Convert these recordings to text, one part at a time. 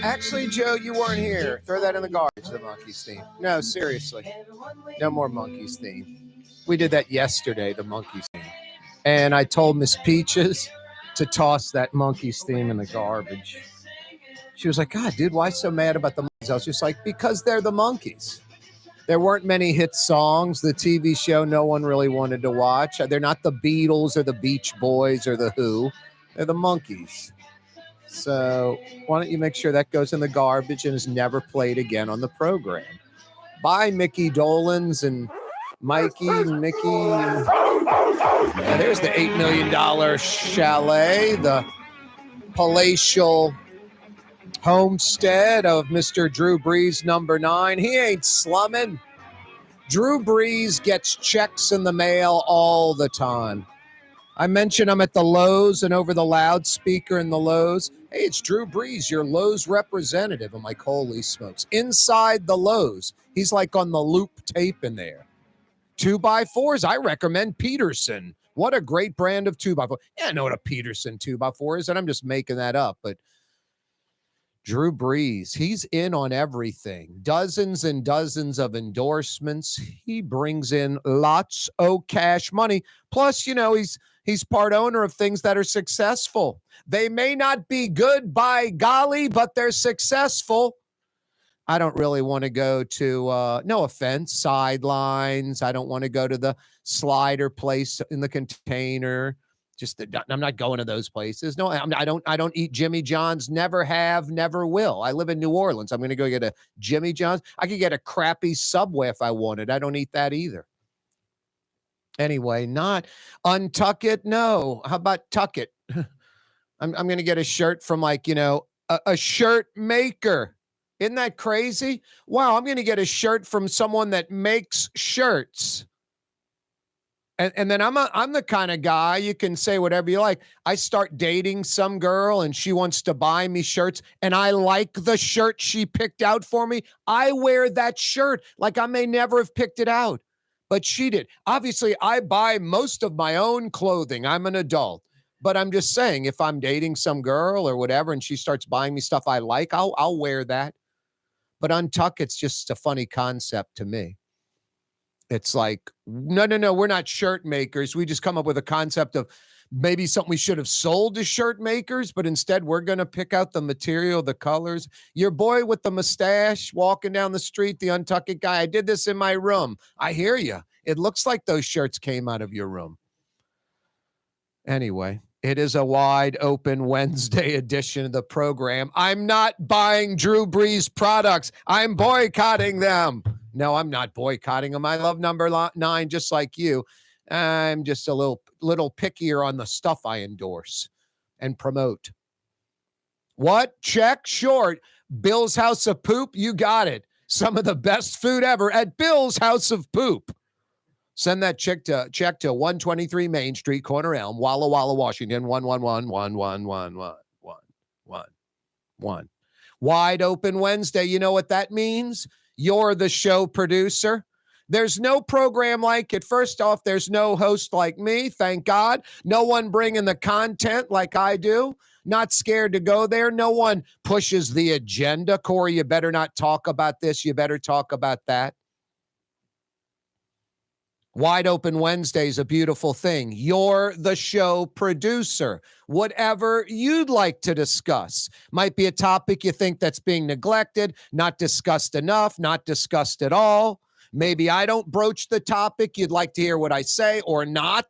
Actually, Joe, you weren't here. Throw that in the garbage, the Monkeys theme. No, seriously. No more Monkeys theme. We did that yesterday, the Monkeys theme. And I told Miss Peaches to toss that Monkeys theme in the garbage. She was like, God, dude, why so mad about the Monkeys? I was just like, because they're the Monkeys. There weren't many hit songs. The TV show no one really wanted to watch. They're not the Beatles or the Beach Boys or the Who. They're the Monkeys. So why don't you make sure that goes in the garbage and is never played again on the program? Bye, Mickey Dolans and Mikey, Mickey. And there's the $8 million chalet, the palatial homestead of Mr. Drew Brees, number 9. He ain't slumming. Drew Brees gets checks in the mail all the time. I mentioned I'm at the Lowe's and over the loudspeaker in the Lowe's. Hey, it's Drew Brees, your Lowe's representative. I'm like, holy smokes. Inside the Lowe's, he's like on the loop tape in there. 2x4s, I recommend Peterson. What a great brand of 2x4. Yeah, I know what a Peterson 2x4 is, and I'm just making that up. But Drew Brees, he's in on everything. Dozens and dozens of endorsements. He brings in lots of cash money. Plus, you know, he's part owner of things that are successful. They may not be good by golly, but they're successful. I don't really want to go to, no offense, Sidelines. I don't want to go to the slider place in the Container. I'm not going to those places. No, I don't eat Jimmy John's. Never have, never will. I live in New Orleans. I'm going to go get a Jimmy John's. I could get a crappy Subway if I wanted. I don't eat that either. Anyway, not untuck it. No. How about tuck it? I'm going to get a shirt from like, you know, a shirt maker. Isn't that crazy? Wow. I'm going to get a shirt from someone that makes shirts. And then I'm the kind of guy, you can say whatever you like. I start dating some girl and she wants to buy me shirts and I like the shirt she picked out for me. I wear that shirt like I may never have picked it out, but she did. Obviously, I buy most of my own clothing. I'm an adult, but I'm just saying if I'm dating some girl or whatever and she starts buying me stuff I like, I'll wear that. But untuck, it's just a funny concept to me. It's like, no, we're not shirt makers. We just come up with a concept of maybe something we should have sold to shirt makers, but instead we're going to pick out the material, the colors. Your boy with the mustache walking down the street, the untucked guy, I did this in my room. I hear you. It looks like those shirts came out of your room. Anyway, it is a wide open Wednesday edition of the program. I'm not buying Drew Brees products. I'm boycotting them. No, I'm not boycotting them. I love number 9 just like you. I'm just a little pickier on the stuff I endorse and promote. What? Check? Sure. Bill's House of Poop? You got it. Some of the best food ever at Bill's House of Poop. Send that check to 123 Main Street, Corner Elm, Walla Walla, Washington, 111-111-111-1. Wide open Wednesday. You know what that means? You're the show producer. There's no program like it. First off, there's no host like me, thank God. No one bringing the content like I do. Not scared to go there. No one pushes the agenda. Corey, you better not talk about this. You better talk about that. Wide open Wednesday is a beautiful thing. You're the show producer. Whatever you'd like to discuss. Might be a topic you think that's being neglected, not discussed enough, not discussed at all. Maybe I don't broach the topic. You'd like to hear what I say or not.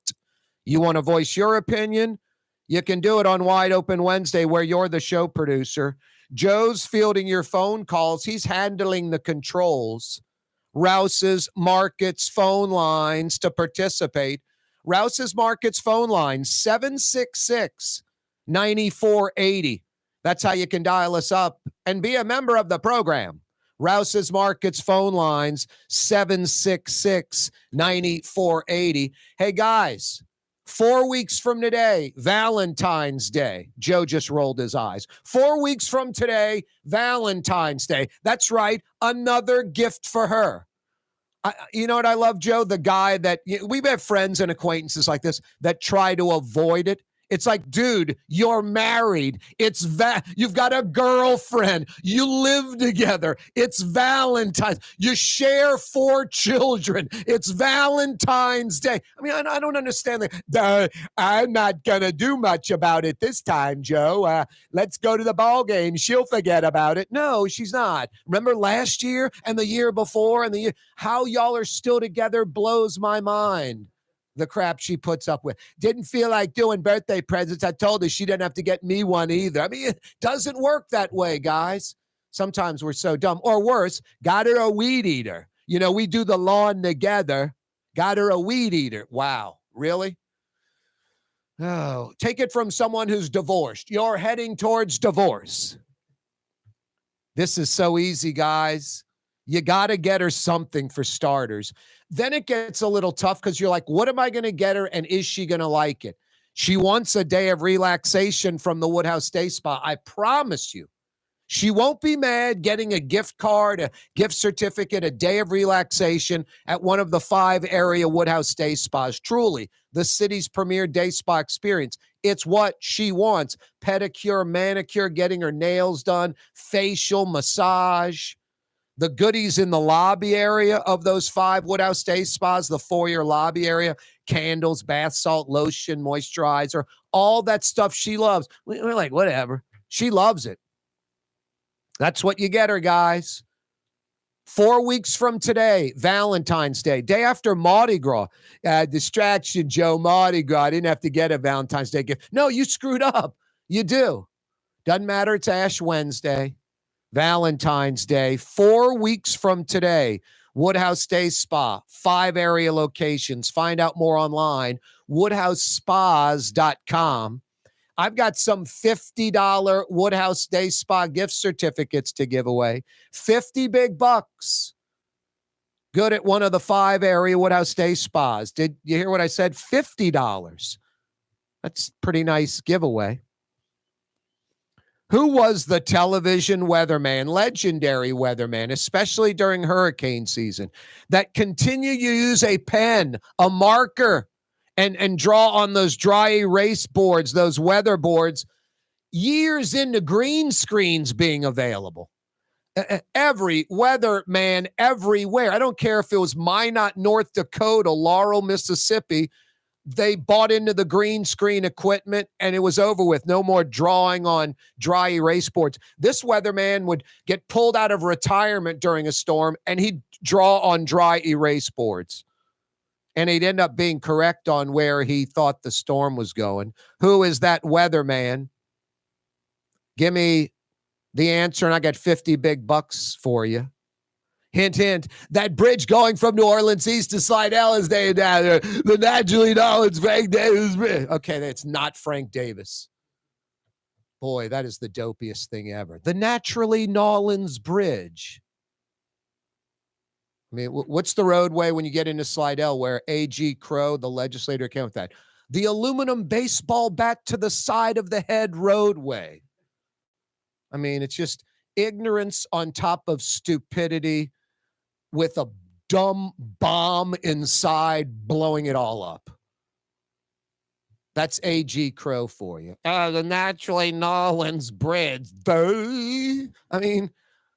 You want to voice your opinion? You can do it on Wide Open Wednesday where you're the show producer. Joe's fielding your phone calls. He's handling the controls. Rouse's Markets phone lines to participate. Rouse's Markets phone line, 766-9480. That's how you can dial us up and be a member of the program. Rouse's Markets phone lines, 766-9480. Hey, guys, 4 weeks from today, Valentine's Day. Joe just rolled his eyes. 4 weeks from today, Valentine's Day. That's right, another gift for her. You know what I love, Joe? The guy that, we have friends and acquaintances like this that try to avoid it. It's like, dude, you're married. You've got a girlfriend. You live together. It's Valentine's. You share 4 children. It's Valentine's Day. I mean, I don't understand that. I'm not going to do much about it this time, Joe. Let's go to the ball game. She'll forget about it. No, she's not. Remember last year and the year before and the year? How y'all are still together blows my mind. The crap she puts up with. Didn't feel like doing birthday presents. I told her she didn't have to get me one either. I mean, it doesn't work that way, guys. Sometimes we're so dumb. Or worse, got her a weed eater. You know, we do the lawn together. Got her a weed eater. Wow. Really? Oh, take it from someone who's divorced. You're heading towards divorce. This is so easy, guys. You got to get her something for starters. Then it gets a little tough because you're like, what am I going to get her, and is she going to like it? She wants a day of relaxation from the Woodhouse Day Spa. I promise you, she won't be mad getting a gift card, a gift certificate, a day of relaxation at one of the 5 area Woodhouse Day Spas. Truly, the city's premier day spa experience. It's what she wants. Pedicure, manicure, getting her nails done, facial, massage. The goodies in the lobby area of those 5 Woodhouse Day Spas, the foyer lobby area, candles, bath salt, lotion, moisturizer, all that stuff she loves. We're like, whatever. She loves it. That's what you get her, guys. 4 weeks from today, Valentine's Day, day after Mardi Gras. Distraction, Joe, Mardi Gras. I didn't have to get a Valentine's Day gift. No, you screwed up. You do. Doesn't matter. It's Ash Wednesday. Valentine's Day, 4 weeks from today, Woodhouse Day Spa, 5 area locations. Find out more online, woodhousespas.com. I've got some $50 Woodhouse Day Spa gift certificates to give away. 50 big bucks. Good at one of the 5 area Woodhouse Day Spas. Did you hear what I said? $50. That's a pretty nice giveaway. Who was the television weatherman, legendary weatherman, especially during hurricane season, that continued to use a pen, a marker, and draw on those dry erase boards, those weather boards, years into green screens being available? Every weatherman everywhere. I don't care if it was Minot, North Dakota, Laurel, Mississippi. They bought into the green screen equipment and it was over with. No more drawing on dry erase boards. This weatherman would get pulled out of retirement during a storm and he'd draw on dry erase boards. And he'd end up being correct on where he thought the storm was going. Who is that weatherman? Give me the answer and I got 50 big bucks for you. Hint, hint, that bridge going from New Orleans east to Slidell is named after the naturally Nolans Frank Davis Bridge. Okay, that's not Frank Davis. Boy, that is the dopiest thing ever. The naturally Nolans Bridge. I mean, what's the roadway when you get into Slidell where A.G. Crow, the legislator, came with that? The aluminum baseball bat to the side of the head roadway. I mean, it's just ignorance on top of stupidity, with a dumb bomb inside blowing it all up. That's A.G. Crow for you. The naturally Nolans Bridge. I mean,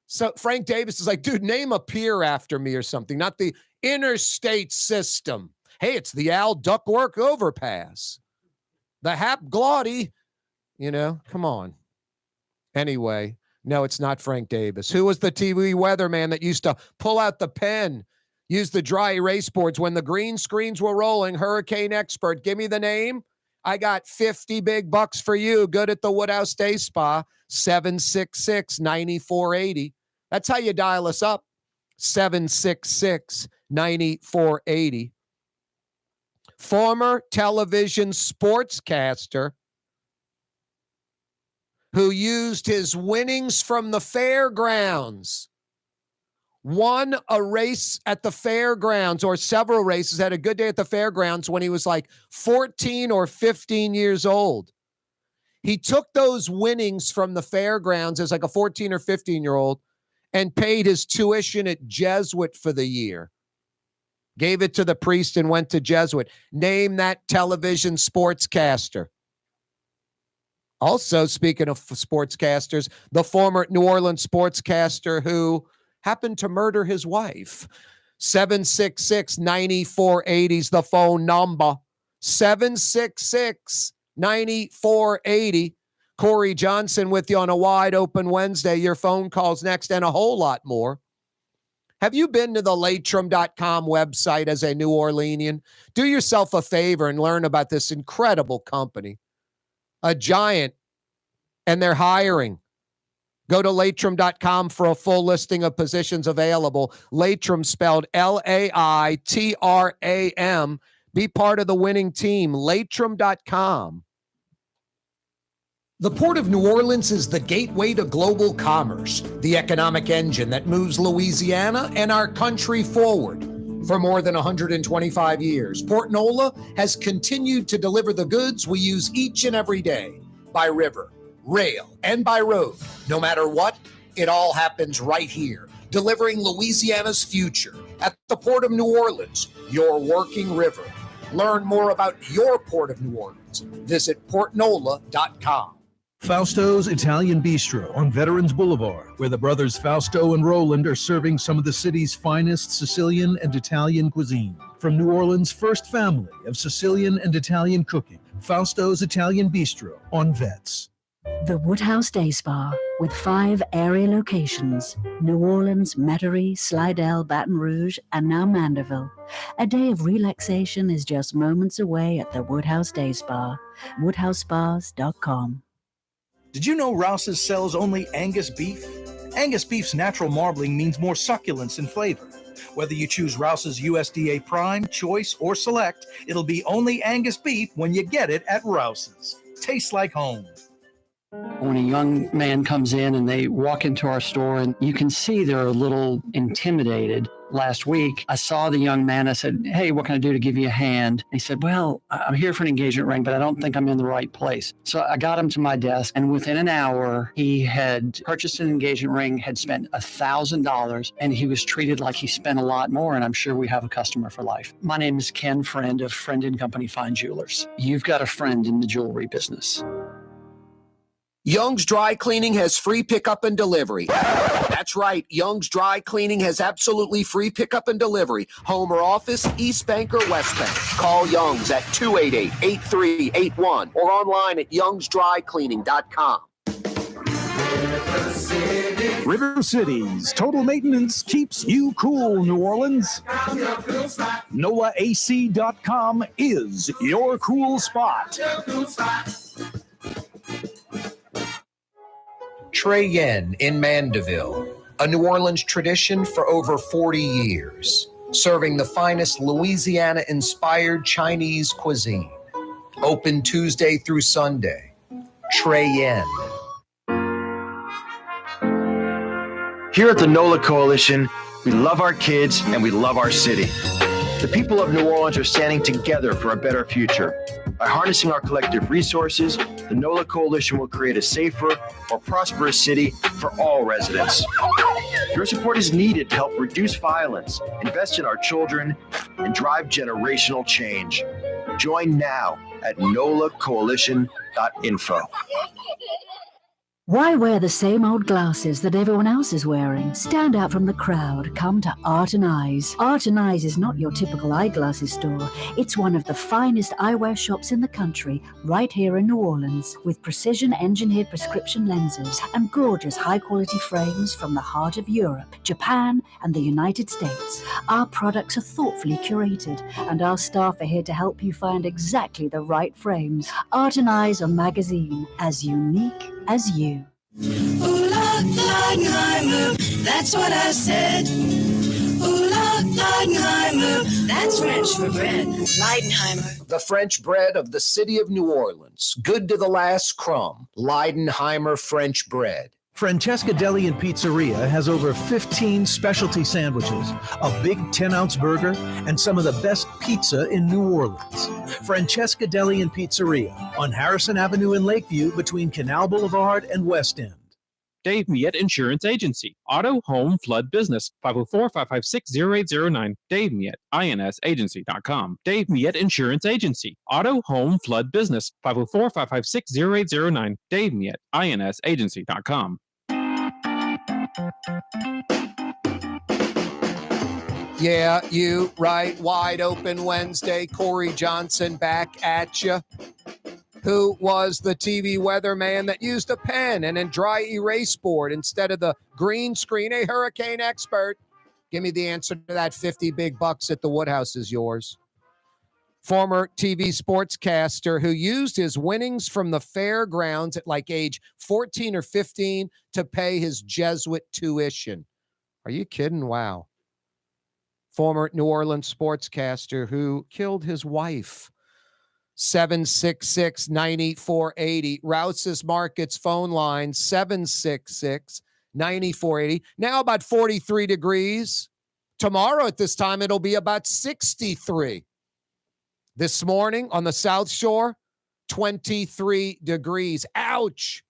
so Frank Davis is like, dude, name a pier after me or something, not the interstate system. Hey, it's the Al Duckworth Overpass. The Hap Glotty, come on. Anyway. No, it's not Frank Davis. Who was the TV weatherman that used to pull out the pen, use the dry erase boards when the green screens were rolling? Hurricane expert. Give me the name. I got 50 big bucks for you. Good at the Woodhouse Day Spa, 766-9480. That's how you dial us up, 766-9480. Former television sportscaster who used his winnings from the fairgrounds, won a race at the fairgrounds or several races, had a good day at the fairgrounds when he was like 14 or 15 years old. He took those winnings from the fairgrounds as like a 14 or 15-year-old and paid his tuition at Jesuit for the year. Gave it to the priest and went to Jesuit. Name that television sportscaster. Also, speaking of sportscasters, the former New Orleans sportscaster who happened to murder his wife. 766-9480 is the phone number. 766-9480. Corey Johnson with you on a wide open Wednesday. Your phone calls next and a whole lot more. Have you been to the Latrim.com website as a New Orleanian? Do yourself a favor and learn about this incredible company. A giant, and they're hiring. Go to Latrim.com for a full listing of positions available. Latrim spelled L-A-I-T-R-A-M. Be part of the winning team. Latrim.com. The Port of New Orleans is the gateway to global commerce, the economic engine that moves Louisiana and our country forward. For more than 125 years, Port Nola has continued to deliver the goods we use each and every day by river, rail, and by road. No matter what, it all happens right here, delivering Louisiana's future at the Port of New Orleans, your working river. Learn more about your Port of New Orleans. Visit portnola.com. Fausto's Italian Bistro on Veterans Boulevard, where the brothers Fausto and Roland are serving some of the city's finest Sicilian and Italian cuisine. From New Orleans' first family of Sicilian and Italian cooking, Fausto's Italian Bistro on Vets. The Woodhouse Day Spa, with 5 area locations: New Orleans, Metairie, Slidell, Baton Rouge, and now Mandeville. A day of relaxation is just moments away at the Woodhouse Day Spa. WoodhouseSpas.com. Did you know Rouse's sells only Angus beef? Angus beef's natural marbling means more succulence and flavor. Whether you choose Rouse's USDA Prime, Choice, or Select, it'll be only Angus beef when you get it at Rouse's. Tastes like home. When a young man comes in and they walk into our store and you can see they're a little intimidated. Last week, I saw the young man. I said, "Hey, what can I do to give you a hand?" He said, "Well, I'm here for an engagement ring, but I don't think I'm in the right place." So I got him to my desk, and within an hour, he had purchased an engagement ring, had spent $1,000, and he was treated like he spent a lot more, and I'm sure we have a customer for life. My name is Ken Friend of Friend & Company Fine Jewelers. You've got a friend in the jewelry business. Young's Dry Cleaning has free pickup and delivery. That's right. Young's Dry Cleaning has absolutely free pickup and delivery. Home or office, East Bank or West Bank. Call Young's at 288-8381 or online at youngsdrycleaning.com. River Cities Total Maintenance keeps you cool, New Orleans. NolaAC.com is your cool spot. Trey Yen in Mandeville, a New Orleans tradition for over 40 years, serving the finest Louisiana-inspired Chinese cuisine. Open Tuesday through Sunday. Trey Yen. Here at the NOLA Coalition, we love our kids and we love our city. The people of New Orleans are standing together for a better future. By harnessing our collective resources, the NOLA Coalition will create a safer, more prosperous city for all residents. Your support is needed to help reduce violence, invest in our children, and drive generational change. Join now at nolacoalition.info. Why wear the same old glasses that everyone else is wearing? Stand out from the crowd. Come to Art and Eyes. Art and Eyes is not your typical eyeglasses store. It's one of the finest eyewear shops in the country, right here in New Orleans, with precision-engineered prescription lenses and gorgeous high-quality frames from the heart of Europe, Japan, and the United States. Our products are thoughtfully curated, and our staff are here to help you find exactly the right frames. Art and Eyes are magazine, as unique as you. Ooh, Leidenheimer, that's what I said. Ooh, Leidenheimer, that's French for bread. Leidenheimer. The French bread of the city of New Orleans. Good to the last crumb. Leidenheimer French bread. Francesca Deli and Pizzeria has over 15 specialty sandwiches, a big 10-ounce burger, and some of the best pizza in New Orleans. Francesca Deli and Pizzeria on Harrison Avenue in Lakeview between Canal Boulevard and West End. Dave Miet Insurance Agency. Auto, home, flood, business. 504-556-0809. Dave Miet, insagency.com. Dave Miet Insurance Agency. Auto, home, flood, business. 504-556-0809. Dave Miet, insagency.com. Yeah, you right. Wide open Wednesday. Corey Johnson back at you. Who was the TV weatherman that used a pen and a dry erase board instead of the green screen? A hurricane expert. Give me the answer to that. 50 big bucks at the Woodhouse is yours. Former TV sportscaster who used his winnings from the fairgrounds at like age 14 or 15 to pay his Jesuit tuition. Are you kidding? Wow. Former New Orleans sportscaster who killed his wife. 766-9480. Rouse's Markets phone line, 766-9480. Now about 43 degrees. Tomorrow at this time, it'll be about 63. This morning on the South Shore, 23 degrees. Ouch.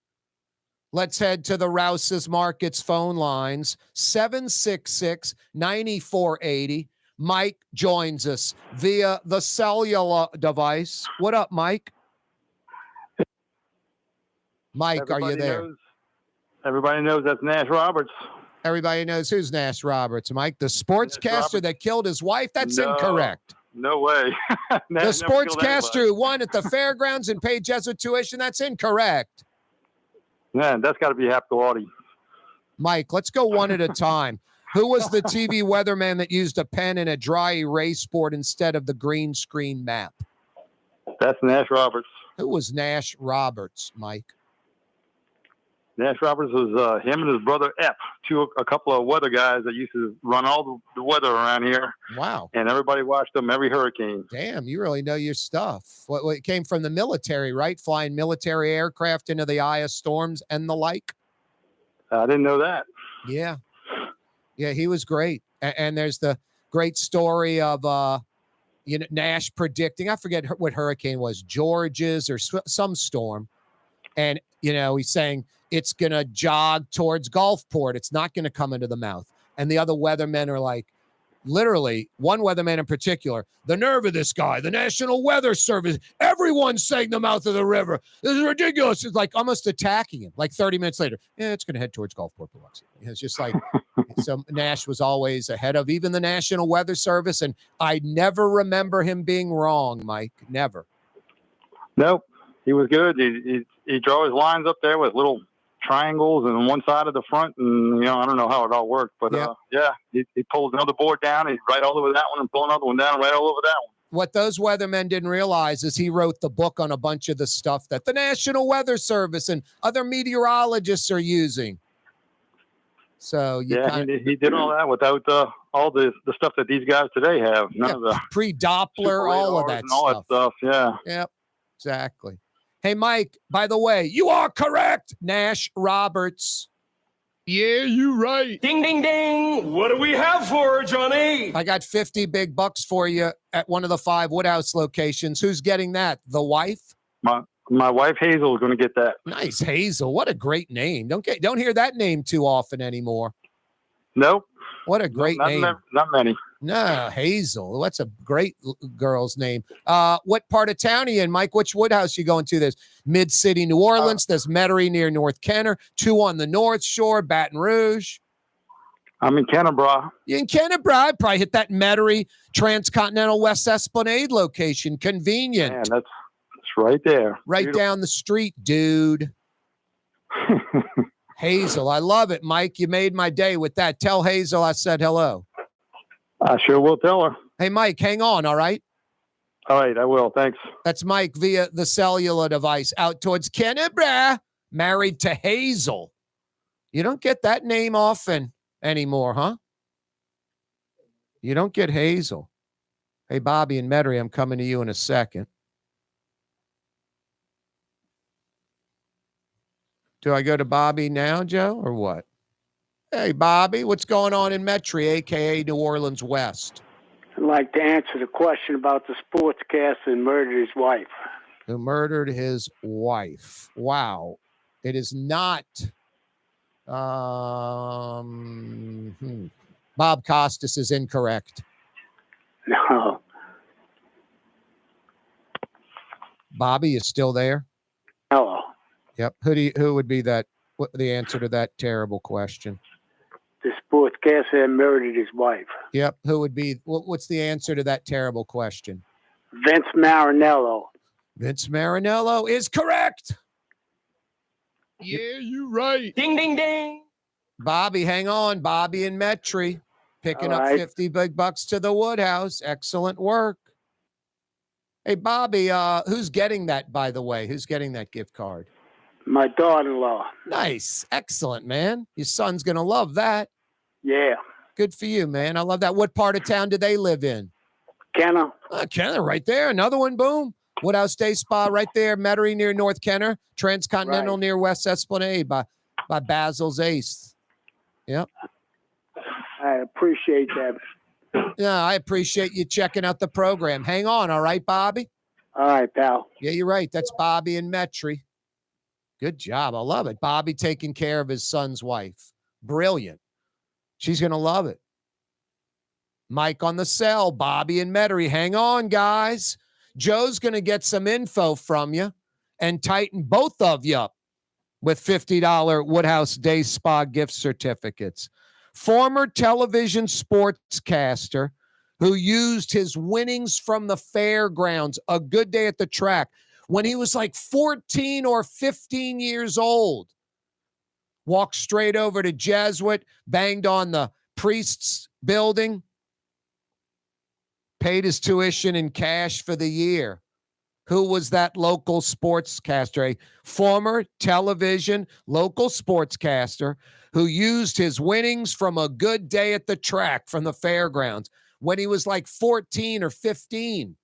Let's head to the Rouse's Markets phone lines, 766-9480. Mike joins us via the cellular device. What up, Mike? Mike, are you there? Everybody knows that's Nash Roberts. Everybody knows who's Nash Roberts, Mike. The sportscaster that killed his wife? That's incorrect. No way. The sportscaster who won at the fairgrounds and paid Jesuit tuition? That's incorrect. Man, that's got to be Hapgoardi. Mike, let's go one at a time. Who was the TV weatherman that used a pen and a dry erase board instead of the green screen map? That's Nash Roberts. Who was Nash Roberts, Mike? Nash Roberts was him and his brother Epp, a couple of weather guys that used to run all the weather around here. Wow. And everybody watched them every hurricane. Damn, you really know your stuff. It came from the military, right? Flying military aircraft into the eye of storms and the like. I didn't know that. Yeah. Yeah, he was great. And there's the great story of Nash predicting, I forget what hurricane was, George's or some storm. And, he's saying it's going to jog towards Gulfport. It's not going to come into the mouth. And the other weathermen are like, literally, one weatherman in particular, the nerve of this guy, the National Weather Service, everyone's saying the mouth of the river. This is ridiculous. It's like almost attacking him. Like 30 minutes later, it's going to head towards Gulfport, Biloxi. It's just like, so Nash was always ahead of even the National Weather Service. And I never remember him being wrong, Mike. Never. Nope. He was good. He draw his lines up there with little triangles and on one side of the front, and I don't know how it all worked, but he pulled another board down, he'd write all over that one and pull another one down and write all over that one. What those weathermen didn't realize is he wrote the book on a bunch of the stuff that the National Weather Service and other meteorologists are using. So he did all that without all the stuff that these guys today have. None of the pre-Doppler, all of that and all stuff. That stuff. Yeah. Yep. Exactly. Hey, Mike, by the way, you are correct. Nash Roberts. Yeah, you right. Ding, ding, ding. What do we have for her, Johnny? I got 50 big bucks for you at one of the 5 Woodhouse locations. Who's getting that? The wife? My wife Hazel is going to get that. Nice, Hazel. What a great name. Don't hear that name too often anymore. Nope. What a great name. Not many. No, Hazel. That's a great girl's name. What part of town are you in, Mike? Which Woodhouse you going to? There's Mid-City, New Orleans. There's Metairie near North Kenner. 2 on the North Shore, Baton Rouge. I'm in Kennebra. You're in Kennebra. I'd probably hit that Metairie Transcontinental West Esplanade location. Convenient. Man, that's right there. Right Beautiful. Down the street, dude. Hazel, I love it, Mike. You made my day with that. Tell Hazel I said hello. I sure will tell her. Hey, Mike, hang on, all right? All right, I will. Thanks. That's Mike via the cellular device out towards Kennebra, married to Hazel. You don't get that name often anymore, huh? You don't get Hazel. Hey, Bobby and Metairie, I'm coming to you in a second. Do I go to Bobby now, Joe, or what? Hey, Bobby, what's going on in Metairie, a.k.a. New Orleans West? I'd like to answer the question about the sportscaster who murdered his wife. Who murdered his wife. Wow. It is not Bob Costas is incorrect. No. Bobby is still there? Hello. Yep. Who would be the answer to that terrible question? The sportscaster that murdered his wife. Yep. Who would be? What's the answer to that terrible question? Vince Marinello. Vince Marinello is correct. Yeah, you right. Ding, ding, ding. Bobby, hang on. Bobby and Metri picking up 50 big bucks to the Woodhouse. Excellent work. Hey, Bobby, who's getting that, by the way? Who's getting that gift card? My daughter-in-law. Nice. Excellent, man. Your son's going to love that. Yeah. Good for you, man. I love that. What part of town do they live in? Kenner. Kenner, right there. Another one, boom. Woodhouse Day Spa right there. Metairie near North Kenner. Transcontinental near West Esplanade by Basil's Ace. Yep. I appreciate that. Yeah, I appreciate you checking out the program. Hang on, all right, Bobby? All right, pal. Yeah, you're right. That's Bobby and Metri. Good job. I love it. Bobby taking care of his son's wife. Brilliant. She's going to love it. Mike on the cell, Bobby and Metairie. Hang on, guys. Joe's going to get some info from you and tighten both of you up with $50 Woodhouse Day Spa gift certificates. Former television sportscaster who used his winnings from the fairgrounds, a good day at the track, when he was like 14 or 15 years old. Walked straight over to Jesuit, banged on the priest's building, paid his tuition in cash for the year. Who was that local sportscaster? A former television local sportscaster who used his winnings from a good day at the track from the fairgrounds when he was like 14 or 15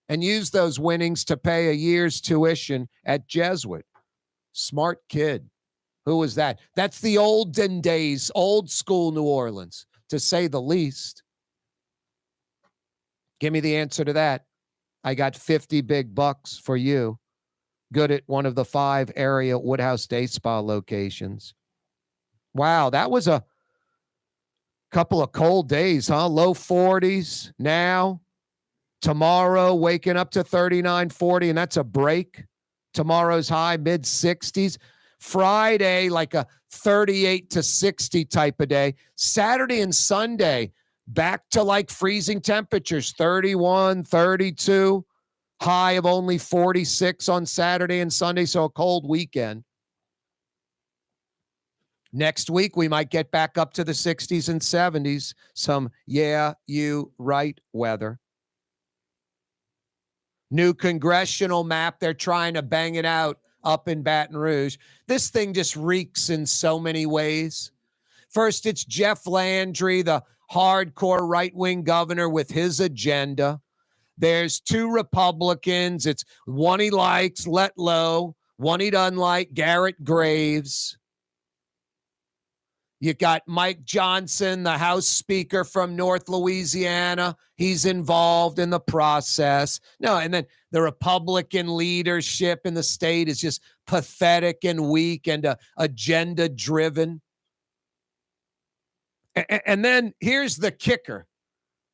and used those winnings to pay a year's tuition at Jesuit. Smart kid. Who was that? That's the olden days, old school New Orleans, to say the least. Give me the answer to that. I got 50 big bucks for you. Good at one of the 5 area Woodhouse Day Spa locations. Wow, that was a couple of cold days, huh? Low 40s now. Tomorrow, waking up to 39, 40, and that's a break. Tomorrow's high, mid 60s. Friday, like a 38 to 60 type of day. Saturday and Sunday, back to like freezing temperatures, 31, 32. High of only 46 on Saturday and Sunday, so a cold weekend. Next week, we might get back up to the 60s and 70s. Some, yeah, you right weather. New congressional map. They're trying to bang it out up in Baton Rouge. This thing just reeks in so many ways. First, it's Jeff Landry, the hardcore right-wing governor with his agenda. There's 2 Republicans. It's one he likes, Letlow. One he doesn't like, Garrett Graves. You got Mike Johnson, the House Speaker from North Louisiana. He's involved in the process. No, and then the Republican leadership in the state is just pathetic and weak and agenda-driven. And then here's the kicker.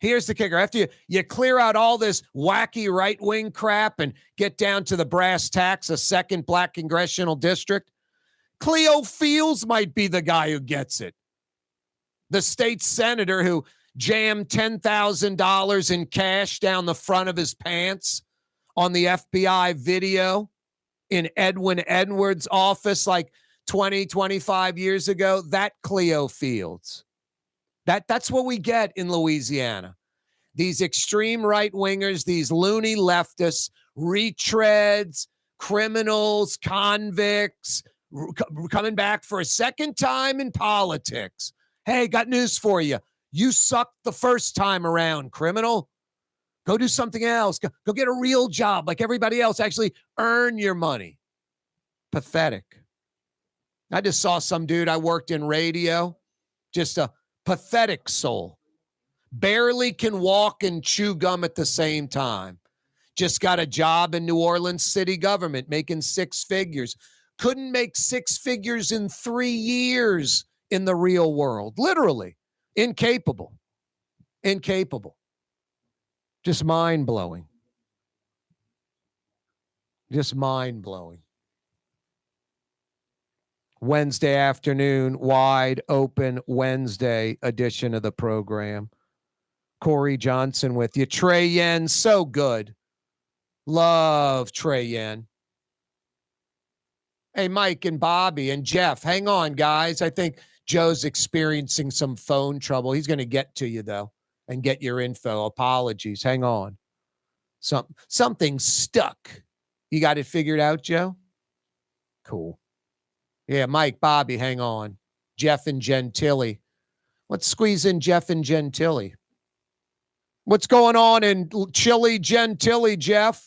Here's the kicker. After you clear out all this wacky right-wing crap and get down to the brass tacks, a second black congressional district, Cleo Fields might be the guy who gets it. The state senator who jammed $10,000 in cash down the front of his pants on the FBI video in Edwin Edwards' office like 20, 25 years ago. That Cleo Fields. That's what we get in Louisiana. These extreme right-wingers, these loony leftists, retreads, criminals, convicts, coming back for a second time in politics. Hey, got news for you. You sucked the first time around, criminal. Go do something else. Go get a real job like everybody else. Actually earn your money. Pathetic. I just saw some dude, I worked in radio, just a pathetic soul. Barely can walk and chew gum at the same time. Just got a job in New Orleans city government, making 6 figures. couldn't make six figures in 3 years in the real world. Literally. Incapable. Just mind-blowing. Just mind-blowing. Wednesday afternoon, wide open Wednesday edition of the program. Corey Johnson with you. Trey Yen, so good. Love Trey Yen. Hey, Mike and Bobby and Jeff, hang on, guys. I think Joe's experiencing some phone trouble. He's going to get to you, though, and get your info. Apologies. Hang on. Something stuck. You got it figured out, Joe? Cool. Yeah, Mike, Bobby, hang on. Jeff and Gentili. Let's squeeze in Jeff and Gentili. What's going on in Chili Gentili, Jeff?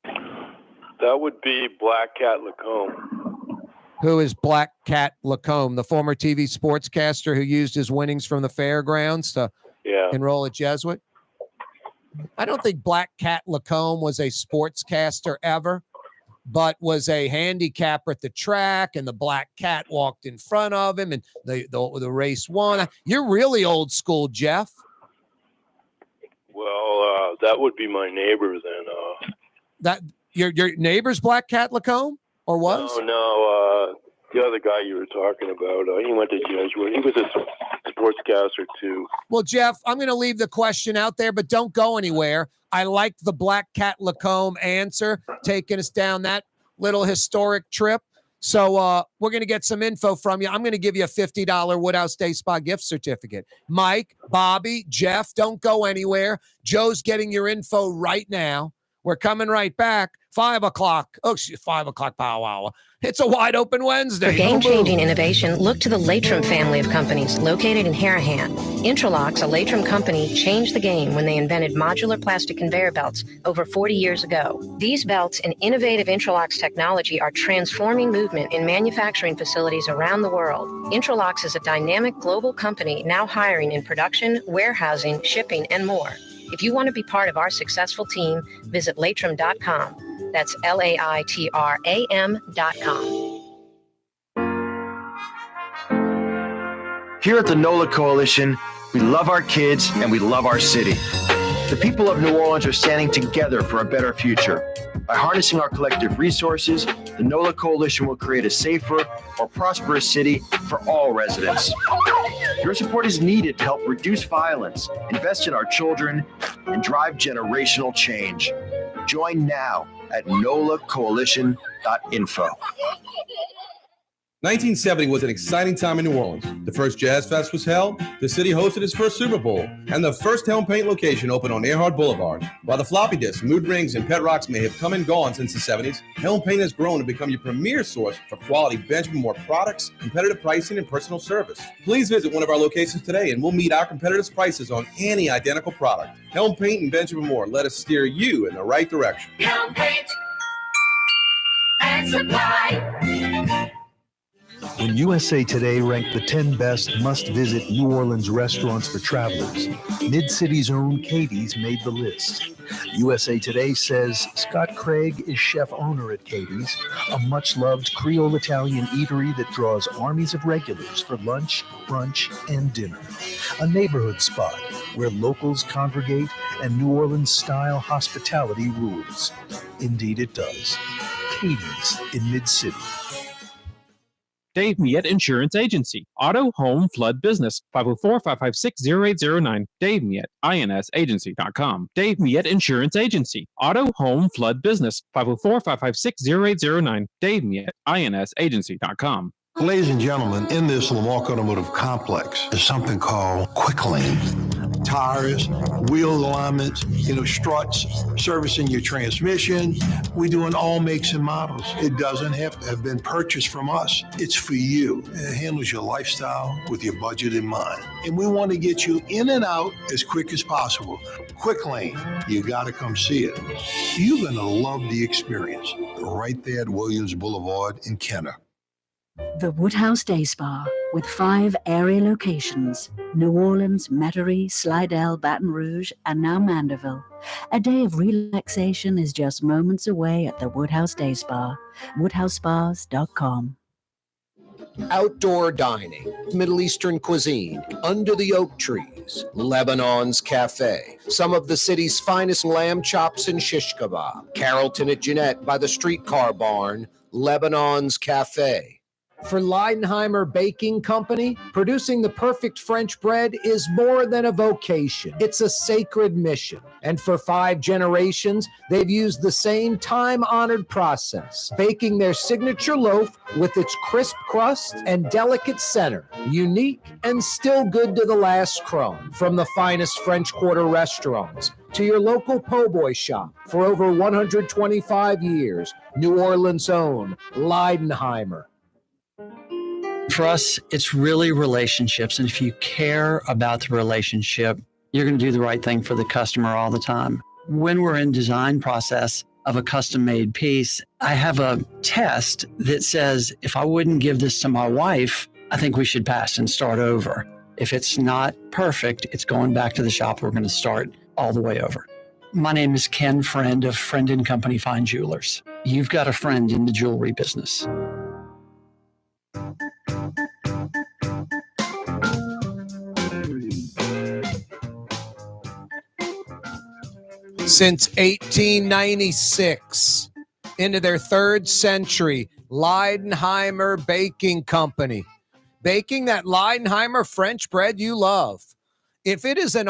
That would be Black Cat Lacombe. Who is Black Cat Lacombe, the former TV sportscaster who used his winnings from the fairgrounds to enroll at Jesuit? I don't think Black Cat Lacombe was a sportscaster ever, but was a handicapper at the track, and the Black Cat walked in front of him, and the race won. You're really old school, Jeff. Well, that would be my neighbor then. That your neighbor's Black Cat Lacombe, or was? No, the other guy you were talking about. He went to Jesuit. He was a sportscaster too. Well, Jeff, I'm going to leave the question out there, but don't go anywhere. I like the Black Cat Lacombe answer, taking us down that little historic trip. So we're going to get some info from you. I'm going to give you a $50 Woodhouse Day Spa gift certificate. Mike, Bobby, Jeff, don't go anywhere. Joe's getting your info right now. We're coming right back. 5 o'clock. 5 o'clock power hour. It's a wide open Wednesday. For game-changing innovation, look to the Latrim family of companies located in Harahan. Intralocks, a Latrim company, changed the game when they invented modular plastic conveyor belts over 40 years ago. These belts and innovative Intralocks technology are transforming movement in manufacturing facilities around the world. Intralocks is a dynamic global company now hiring in production, warehousing, shipping, and more. If you want to be part of our successful team, visit Latrim.com. That's LAITRAM.com. Here at the NOLA Coalition, we love our kids and we love our city. The people of New Orleans are standing together for a better future. By harnessing our collective resources, the NOLA Coalition will create a safer, more prosperous city for all residents. Your support is needed to help reduce violence, invest in our children, and drive generational change. Join now at nolacoalition.info. 1970 was an exciting time in New Orleans. The first Jazz Fest was held, the city hosted its first Super Bowl, and the first Helm Paint location opened on Earhart Boulevard. While the floppy disks, mood rings, and pet rocks may have come and gone since the 70s, Helm Paint has grown to become your premier source for quality Benjamin Moore products, competitive pricing, and personal service. Please visit one of our locations today and we'll meet our competitors' prices on any identical product. Helm Paint and Benjamin Moore, let us steer you in the right direction. Helm Paint and Supply. When USA Today ranked the 10 best must-visit New Orleans restaurants for travelers, Mid-City's own Katie's made the list. USA Today says Scott Craig is chef-owner at Katie's, a much-loved Creole Italian eatery that draws armies of regulars for lunch, brunch, and dinner. A neighborhood spot where locals congregate and New Orleans-style hospitality rules. Indeed it does. Katie's in Mid-City. Dave Miette Insurance Agency. Auto, home, flood, business. 504-556-0809. Dave Miette, INSagency.com. Dave Miette Insurance Agency. Auto, home, flood, business. 504-556-0809. Dave Miette, INSagency.com. Ladies and gentlemen, in this Lamarck Automotive Complex is something called Quick Lane. Tires, wheel alignments, struts, servicing your transmission. We do in all makes and models. It doesn't have to have been purchased from us. It's for you. It handles your lifestyle with your budget in mind. And we want to get you in and out as quick as possible. Quick Lane, you got to come see it. You're going to love the experience. Right there at Williams Boulevard in Kenner. The Woodhouse Day Spa, With 5 area locations, New Orleans, Metairie, Slidell, Baton Rouge, and now Mandeville, a day of relaxation is just moments away at the Woodhouse Day Spa, woodhousespas.com. Outdoor dining, Middle Eastern cuisine, under the oak trees, Lebanon's Cafe, some of the city's finest lamb chops and shish kebab, Carrollton at Jeanette by the streetcar barn, Lebanon's Cafe. For Leidenheimer Baking Company, producing the perfect French bread is more than a vocation. It's a sacred mission. And for 5 generations, they've used the same time-honored process, baking their signature loaf with its crisp crust and delicate center, unique and still good to the last crumb. From the finest French Quarter restaurants to your local po' boy shop, for over 125 years, New Orleans' own Leidenheimer. For us, it's really relationships. And if you care about the relationship, you're going to do the right thing for the customer all the time. When we're in design process of a custom made piece, I have a test that says, if I wouldn't give this to my wife, I think we should pass and start over. If it's not perfect, it's going back to the shop. We're going to start all the way over. My name is Ken Friend of Friend & Company Fine Jewelers. You've got a friend in the jewelry business. Since 1896, into their 3rd century, Leidenheimer Baking Company, baking that Leidenheimer French bread you love. If it is a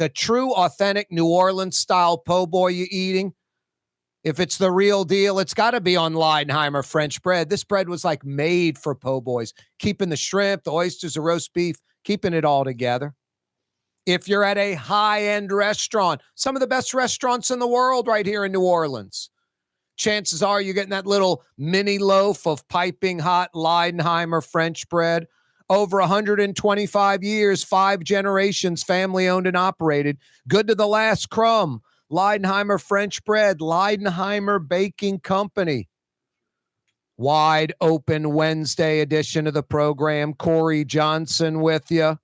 true authentic New Orleans style po' boy you're eating, if it's the real deal, it's got to be on Leidenheimer French bread. This bread was like made for po' boys, keeping the shrimp, the oysters, the roast beef, keeping it all together. If you're at a high-end restaurant, some of the best restaurants in the world right here in New Orleans, chances are you're getting that little mini loaf of piping hot Leidenheimer French bread. Over 125 years, 5 generations, family-owned and operated. Good to the last crumb. Leidenheimer French bread, Leidenheimer Baking Company. Wide open Wednesday edition of the program. Corey Johnson with you.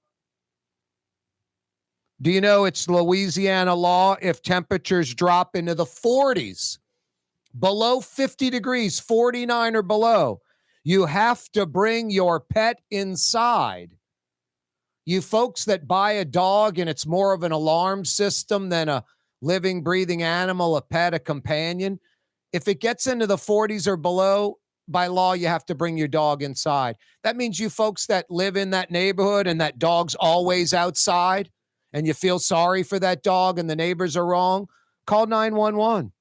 Do you know it's Louisiana law if temperatures drop into the 40s, below 50 degrees, 49 or below, you have to bring your pet inside. You folks that buy a dog and it's more of an alarm system than a living, breathing animal, a pet, a companion, if it gets into the 40s or below, by law, you have to bring your dog inside. That means you folks that live in that neighborhood and that dog's always outside, and you feel sorry for that dog and the neighbors are wrong, call 911.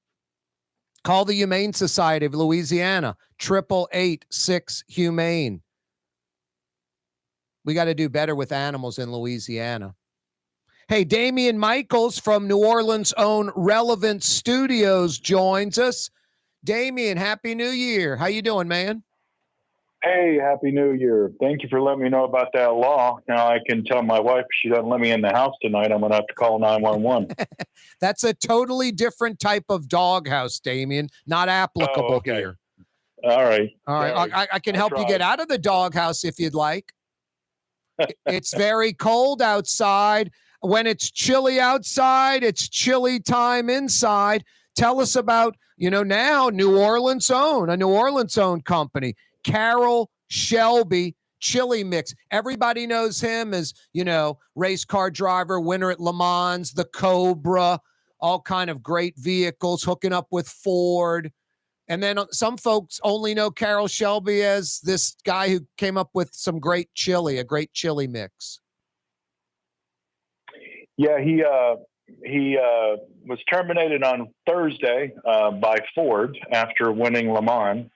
Call the Humane Society of Louisiana, 888-6-HUMANE. We got to do better with animals in Louisiana. Hey, Damian Michaels from New Orleans' own Relevant Studios joins us. Damian, Happy New Year. How you doing, man? Hey, Happy New Year. Thank you for letting me know about that law. Now I can tell my wife if she doesn't let me in the house tonight, I'm going to have to call 911. That's a totally different type of doghouse, Damian. Not applicable here. All right. All right. I can help you get out of the doghouse if you'd like. It's very cold outside. When it's chilly outside, it's chilly time inside. Tell us about, now a New Orleans owned company. Carroll Shelby chili mix. Everybody knows him as, race car driver, winner at Le Mans, the Cobra, all kind of great vehicles, hooking up with Ford. And then some folks only know Carroll Shelby as this guy who came up with some great chili, a great chili mix. Yeah, he was terminated on Thursday by Ford after winning Le Mans.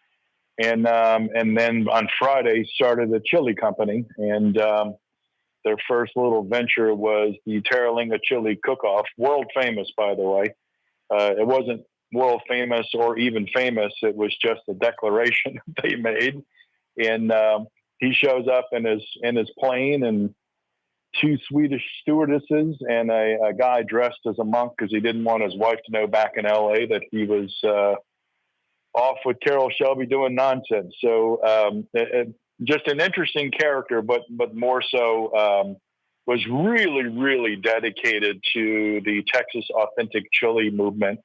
And then on Friday started a chili company, and their first little venture was the Terralinga Chili Cook-Off, world famous, by the way. It wasn't world famous or even famous. It was just a declaration they made. And he shows up in his plane and 2 Swedish stewardesses and a guy dressed as a monk because he didn't want his wife to know back in L.A. that he was off with Carroll Shelby doing nonsense. So just an interesting character, but more so was really, really dedicated to the Texas authentic chili movement.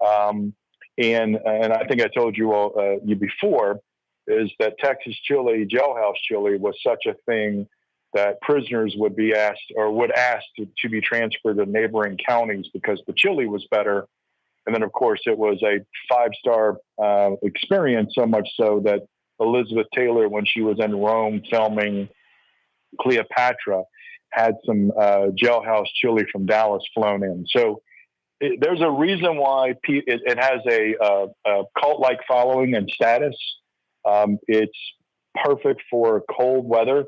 And I think I told you all you before is that Texas chili, jailhouse chili, was such a thing that prisoners would ask to be transferred to neighboring counties because the chili was better. And then, of course, it was a 5-star experience, so much so that Elizabeth Taylor, when she was in Rome filming Cleopatra, had some jailhouse chili from Dallas flown in. So there's a reason why it has a cult-like following and status. It's perfect for cold weather.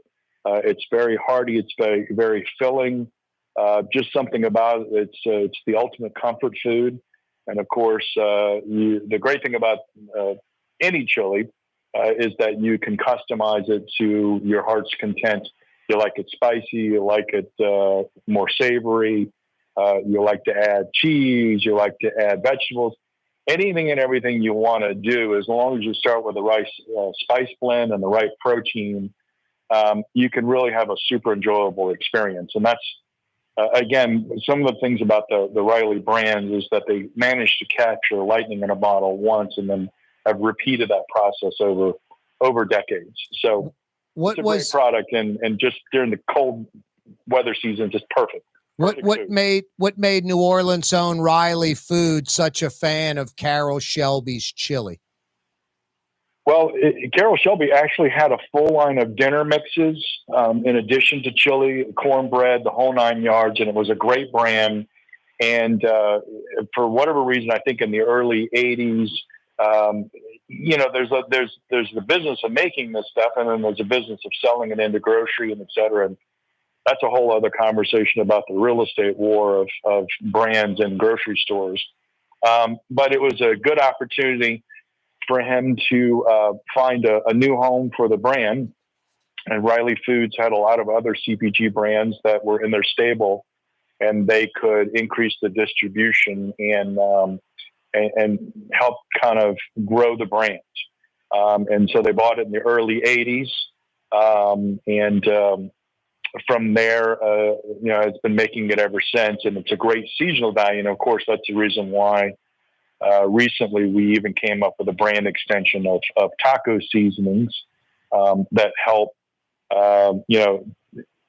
It's very hearty. It's very, very filling. Just something about it. It's the ultimate comfort food. And of course, the great thing about any chili is that you can customize it to your heart's content. You like it spicy. You like it more savory. You like to add cheese. You like to add vegetables. Anything and everything you want to do, as long as you start with the right spice blend and the right protein, you can really have a super enjoyable experience. And that's, again, some of the things about the Riley brands is that they managed to capture lightning in a bottle once and then have repeated that process over decades. So it's a great product, and just during the cold weather season, just perfect. What made New Orleans' own Riley Food such a fan of Carol Shelby's chili? Well, Carol Shelby actually had a full line of dinner mixes in addition to chili, cornbread, the whole 9 yards, and it was a great brand. And for whatever reason, I think in the early 80s, there's the business of making this stuff, and then there's a business of selling it into grocery and et cetera. And that's a whole other conversation about the real estate war of brands and grocery stores. But it was a good opportunity for him to find a new home for the brand. And Riley Foods had a lot of other CPG brands that were in their stable, and they could increase the distribution and help kind of grow the brand. And so they bought it in the early 80s. From there, it's been making it ever since, and it's a great seasonal value. And of course, that's the reason why recently we even came up with a brand extension of taco seasonings that help,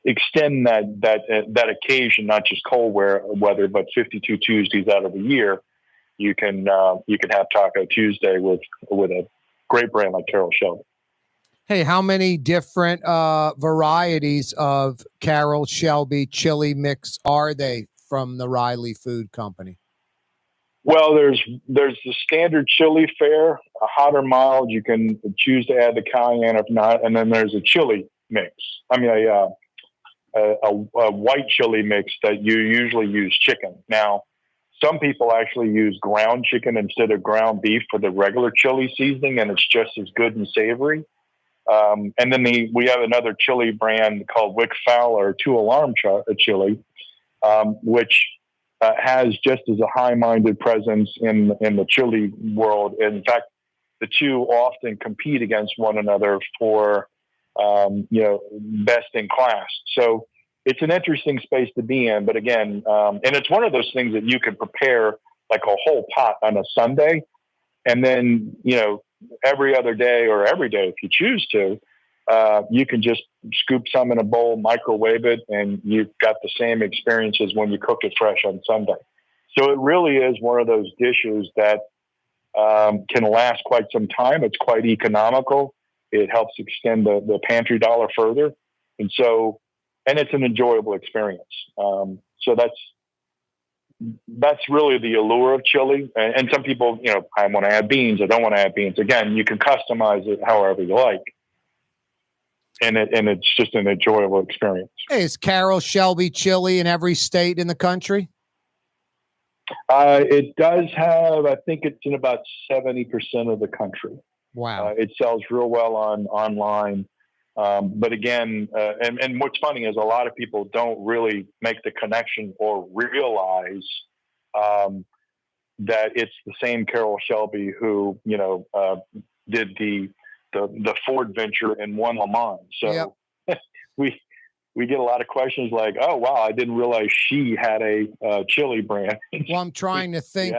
extend that occasion, not just cold weather, but 52 Tuesdays out of the year. You can have Taco Tuesday with a great brand like Carol Shelby. Hey, how many different varieties of Carol Shelby chili mix are they from the Riley Food Company? Well, there's the standard chili fare, a hot or mild. You can choose to add the cayenne if not, and then there's a chili mix. I mean, a white chili mix that you usually use chicken. Now, some people actually use ground chicken instead of ground beef for the regular chili seasoning, and it's just as good and savory. And then we have another chili brand called Wick Fowler 2 Alarm chili, which has just as a high-minded presence in the chili world. In fact, the two often compete against one another for best in class. So it's an interesting space to be in. But again, and it's one of those things that you can prepare like a whole pot on a Sunday, and then every other day or every day if you choose to, you can just scoop some in a bowl, microwave it, and you've got the same experience as when you cook it fresh on Sunday. So it really is one of those dishes that can last quite some time. It's quite economical. It helps extend the pantry dollar further. And it's an enjoyable experience. So that's really the allure of chili. And some people, I want to add beans. I don't want to add beans. Again, you can customize it however you like. And it's just an enjoyable experience. Hey, is Carol Shelby chili in every state in the country? It does have, I think it's in about 70% of the country. Wow. It sells real well online. But again, and what's funny is a lot of people don't really make the connection or realize that it's the same Carol Shelby who, did the the Ford venture and won Le Mans. So we get a lot of questions like, "Oh wow, I didn't realize she had a chili brand." Well, I'm trying to think.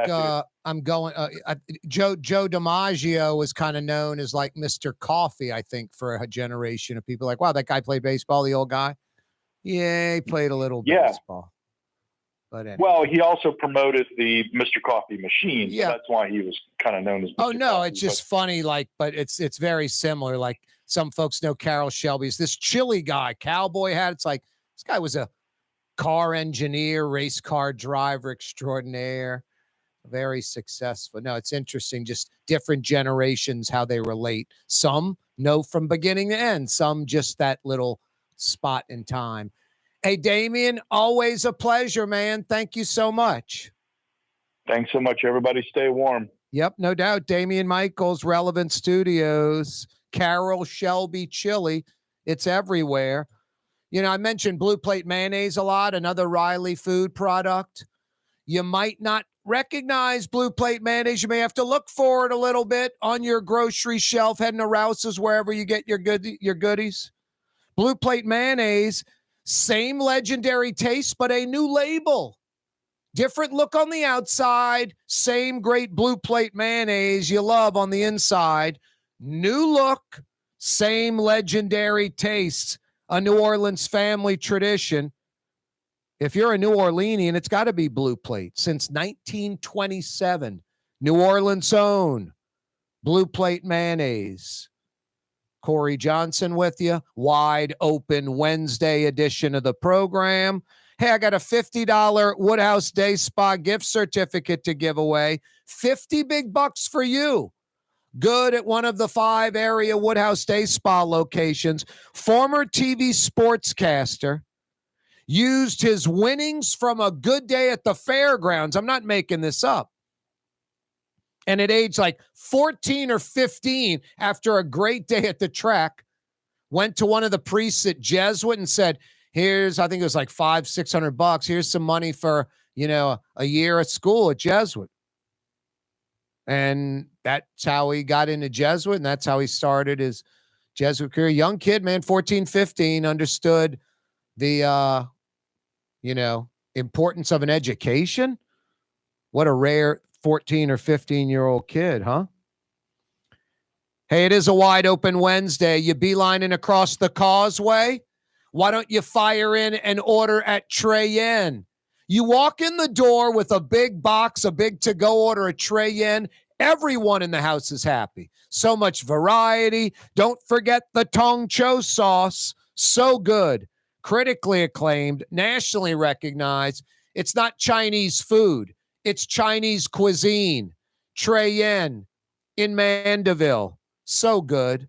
I'm going. Joe DiMaggio was kind of known as like Mr. Coffee, I think, for a generation of people. Like, wow, that guy played baseball. The old guy. Yeah, he played a little baseball. But anyway. Well, he also promoted the Mr. Coffee machine, so that's why he was kind of known as Mr. Oh no, Coffee, it's just funny, like, but it's very similar. Like some folks know Carroll Shelby's this chili guy, cowboy hat. It's like this guy was a car engineer, race car driver extraordinaire, very successful. No, it's interesting, just different generations, how they relate. Some know from beginning to end, some just that little spot in time. Hey, Damian, always a pleasure, man. Thank you so much. Thanks so much, everybody. Stay warm. Yep, no doubt. Damian Michaels, Relevant Studios, Carroll Shelby Chili. It's everywhere. You know, I mentioned Blue Plate Mayonnaise a lot, another Riley food product. You might not recognize Blue Plate Mayonnaise. You may have to look for it a little bit on your grocery shelf, heading to Rouse's, wherever you get your goodies. Blue Plate Mayonnaise, same legendary taste, but a new label. Different look on the outside, same great Blue Plate Mayonnaise you love on the inside. New look, same legendary taste. A New Orleans family tradition. If you're a New Orleanian, it's got to be Blue Plate. Since 1927, New Orleans own Blue Plate Mayonnaise. Corey Johnson with you. Wide open Wednesday edition of the program. Hey, I got a $50 Woodhouse Day Spa gift certificate to give away. 50 big bucks for you. Good at one of the 5 area Woodhouse Day Spa locations. Former TV sportscaster used his winnings from a good day at the fairgrounds. I'm not making this up. And at age like 14 or 15, after a great day at the track, went to one of the priests at Jesuit and said, here's, I think it was like $500-600. Here's some money for, a year at school at Jesuit. And that's how he got into Jesuit, and that's how he started his Jesuit career. Young kid, man, 14, 15, understood the, importance of an education. What a rare 14 or 15-year-old kid, huh? Hey, it is a wide open Wednesday. You beelining across the causeway? Why don't you fire in an order at Treyen? You walk in the door with a big box, a big to-go order at Treyen. Everyone in the house is happy. So much variety. Don't forget the Tong Cho sauce. So good. Critically acclaimed, nationally recognized. It's not Chinese food. It's Chinese cuisine. Treyen in Mandeville. So good.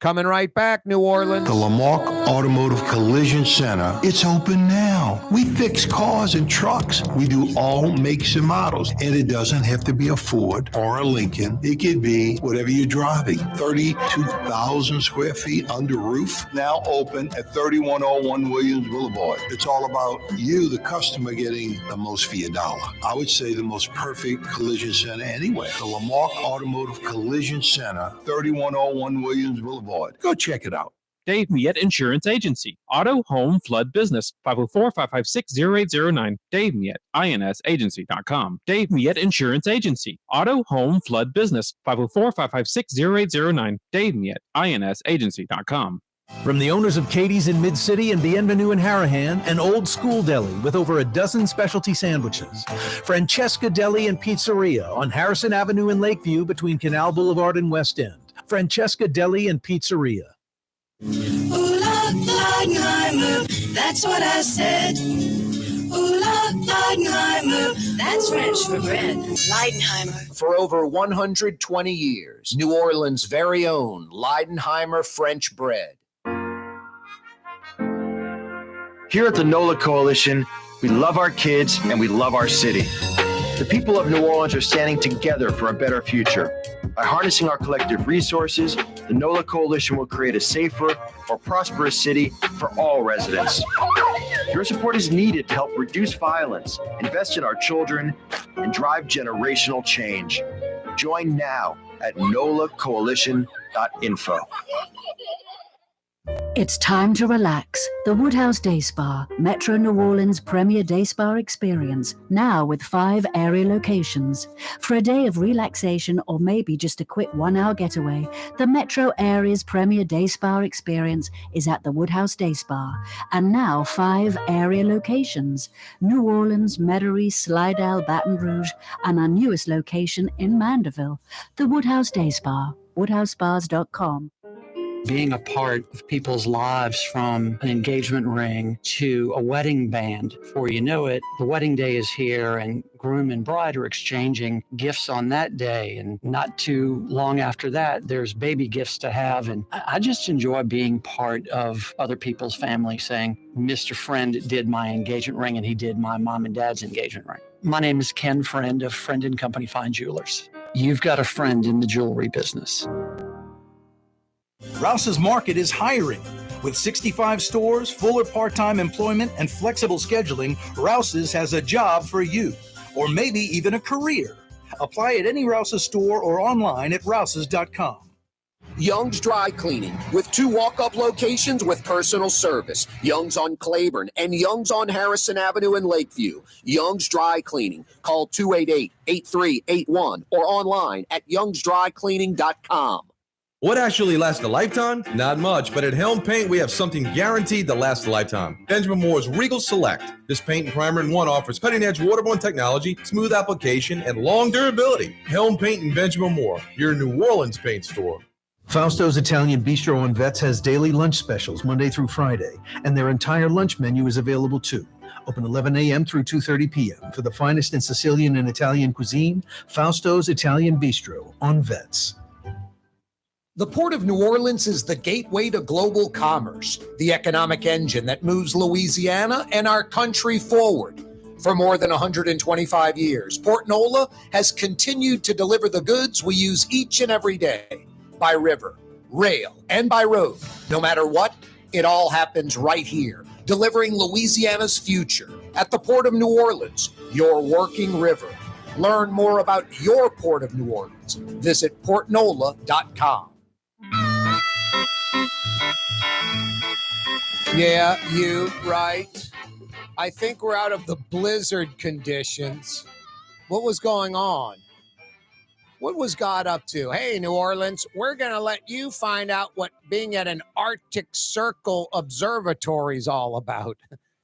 Coming right back, New Orleans. The Lamarck Automotive Collision Center. It's open now. We fix cars and trucks. We do all makes and models. And it doesn't have to be a Ford or a Lincoln. It could be whatever you're driving. 32,000 square feet under roof. Now open at 3101 Williams Boulevard. It's all about you, the customer, getting the most for your dollar. I would say the most perfect collision center anywhere. The Lamarck Automotive Collision Center, 3101 Williams Boulevard. Go check it out. Dave Miette Insurance Agency. Auto, home, flood, business. 504-556-0809. Dave Miette, INSagency.com. Dave Miette Insurance Agency. Auto, home, flood, business. 504-556-0809. Dave Miette, INSagency.com. From the owners of Katie's in Mid-City and Bienvenue in Harahan, an old school deli with over a dozen specialty sandwiches. Francesca Deli and Pizzeria on Harrison Avenue in Lakeview between Canal Boulevard and West End. Francesca Deli and Pizzeria. Ooh, Leidenheimer, that's what I said. Ooh, Leidenheimer, that's French for bread. Leidenheimer. For over 120 years, New Orleans' very own Leidenheimer French bread. Here at the NOLA Coalition, we love our kids and we love our city. The people of New Orleans are standing together for a better future. By harnessing our collective resources, the NOLA Coalition will create a safer, more prosperous city for all residents. Your support is needed to help reduce violence, invest in our children, and drive generational change. Join now at NOLAcoalition.org. woodhouse.info. It's time to relax. The Woodhouse Day Spa, Metro New Orleans' premier day spa experience, now with 5 area locations. For a day of relaxation or maybe just a quick 1-hour getaway, the Metro area's premier day spa experience is at the Woodhouse Day Spa. And now 5 area locations: New Orleans, Metairie, Slidell, Baton Rouge, and our newest location in Mandeville. The Woodhouse Day Spa, woodhousespas.com. Being a part of people's lives, from an engagement ring to a wedding band. Before you know it, the wedding day is here and groom and bride are exchanging gifts on that day. And not too long after that, there's baby gifts to have. And I just enjoy being part of other people's family, saying, Mr. Friend did my engagement ring and he did my mom and dad's engagement ring. My name is Ken Friend of Friend & Company Fine Jewelers. You've got a friend in the jewelry business. Rouse's Market is hiring. With 65 stores, full or part-time employment, and flexible scheduling, Rouse's has a job for you, or maybe even a career. Apply at any Rouse's store or online at rouses.com. Young's Dry Cleaning, with 2 walk-up locations with personal service. Young's on Claiborne and Young's on Harrison Avenue in Lakeview. Young's Dry Cleaning. Call 288-8381 or online at youngsdrycleaning.com. What actually lasts a lifetime? Not much, but at Helm Paint, we have something guaranteed to last a lifetime. Benjamin Moore's Regal Select. This paint and primer in one offers cutting-edge waterborne technology, smooth application, and long durability. Helm Paint and Benjamin Moore, your New Orleans paint store. Fausto's Italian Bistro on Vets has daily lunch specials Monday through Friday, and their entire lunch menu is available too. Open 11 a.m. through 2:30 p.m. For the finest in Sicilian and Italian cuisine, Fausto's Italian Bistro on Vets. The Port of New Orleans is the gateway to global commerce, the economic engine that moves Louisiana and our country forward. For more than 125 years, Port Nola has continued to deliver the goods we use each and every day, by river, rail, and by road. No matter what, it all happens right here, delivering Louisiana's future at the Port of New Orleans, your working river. Learn more about your Port of New Orleans. Visit portnola.com. Yeah, you, right. I think we're out of the blizzard conditions. What was going on? What was God up to? Hey, New Orleans, we're going to let you find out what being at an Arctic Circle observatory is all about.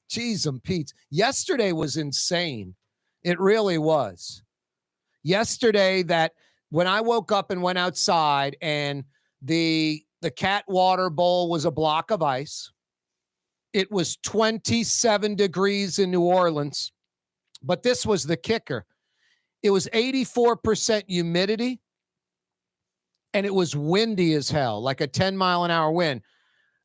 Jeez and Pete's. Yesterday was insane. It really was. Yesterday, that when I woke up and went outside and the cat water bowl was a block of ice. It was 27 degrees in New Orleans, but this was the kicker. It was 84% humidity, and it was windy as hell, like a 10-mile-an-hour wind.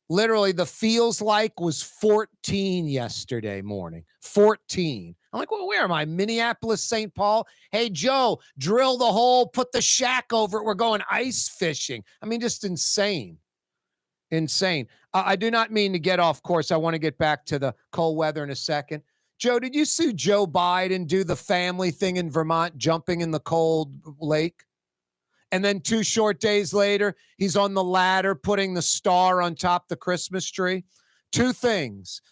Literally, the feels like was 14 yesterday morning. 14. I'm like, well, where am I? Minneapolis, St. Paul? Hey, Joe, drill the hole, put the shack over it. We're going ice fishing. I mean, just insane. Insane. I do not mean to get off course. I want to get back to the cold weather in a second. Joe, did you see Joe Biden do the family thing in Vermont, jumping in the cold lake? And then 2 short days later, he's on the ladder putting the star on top of the Christmas tree. Two things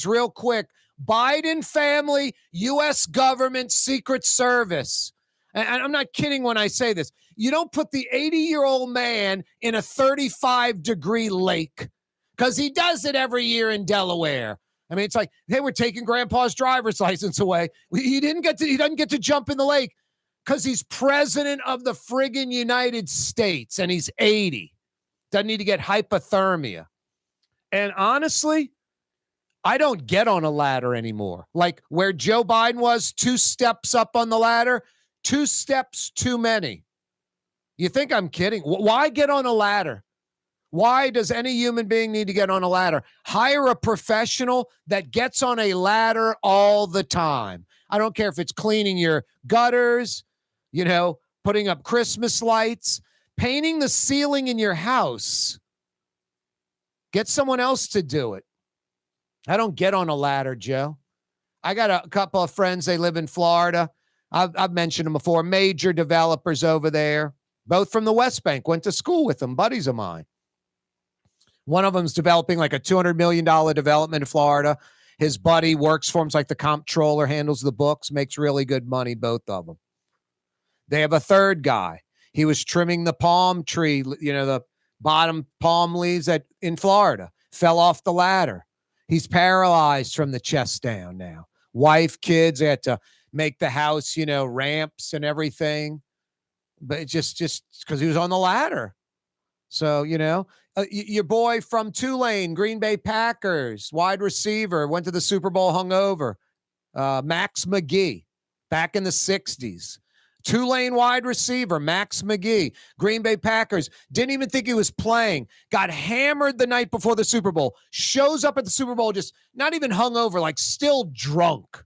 real quick. Biden family, U.S. government, Secret Service. And I'm not kidding when I say this. You don't put the 80-year-old man in a 35-degree lake because he does it every year in Delaware. I mean, it's like, hey, we're taking grandpa's driver's license away. He doesn't get to jump in the lake because he's president of the friggin' United States and he's 80. Doesn't need to get hypothermia. And honestly, I don't get on a ladder anymore. Like where Joe Biden was 2 steps up on the ladder, 2 steps too many. You think I'm kidding? Why get on a ladder? Why does any human being need to get on a ladder? Hire a professional that gets on a ladder all the time. I don't care if it's cleaning your gutters, putting up Christmas lights, painting the ceiling in your house. Get someone else to do it. I don't get on a ladder, Joe. I got a couple of friends. They live in Florida. I've mentioned them before. Major developers over there. Both from the West Bank, went to school with them, buddies of mine. One of them's developing like a $200 million development in Florida. His buddy works for him, like the comptroller, handles the books, makes really good money, both of them. They have a third guy. He was trimming the palm tree, the bottom palm leaves in Florida, fell off the ladder. He's paralyzed from the chest down now. Wife, kids, they had to make the house, ramps and everything. But it's just because he was on the ladder. So, your boy from Tulane, Green Bay Packers, wide receiver, went to the Super Bowl hungover. Max McGee, back in the 60s. Tulane wide receiver, Max McGee, Green Bay Packers, didn't even think he was playing, got hammered the night before the Super Bowl, shows up at the Super Bowl just not even hungover, like still drunk.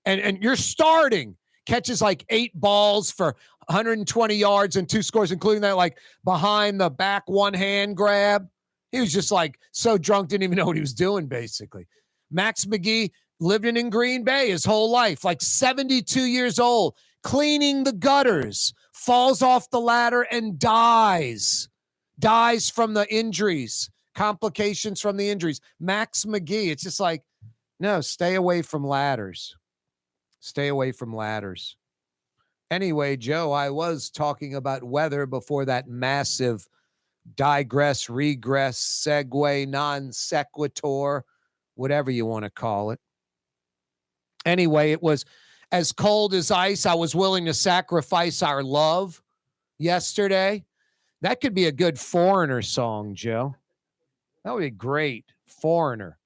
And you're starting, catches like 8 balls for 120 yards and 2 scores, including that like behind the back one hand grab. He was just like so drunk, didn't even know what he was doing, basically. Max McGee lived in Green Bay his whole life, like 72 years old, cleaning the gutters, falls off the ladder and dies from the injuries, complications from the injuries. Max McGee, it's just like, no, stay away from ladders. Stay away from ladders. Anyway, Joe, I was talking about weather before that massive digress, regress, segue, non sequitur, whatever you want to call it. Anyway, it was as cold as ice. I was willing to sacrifice our love yesterday. That could be a good Foreigner song, Joe. That would be great. Foreigner.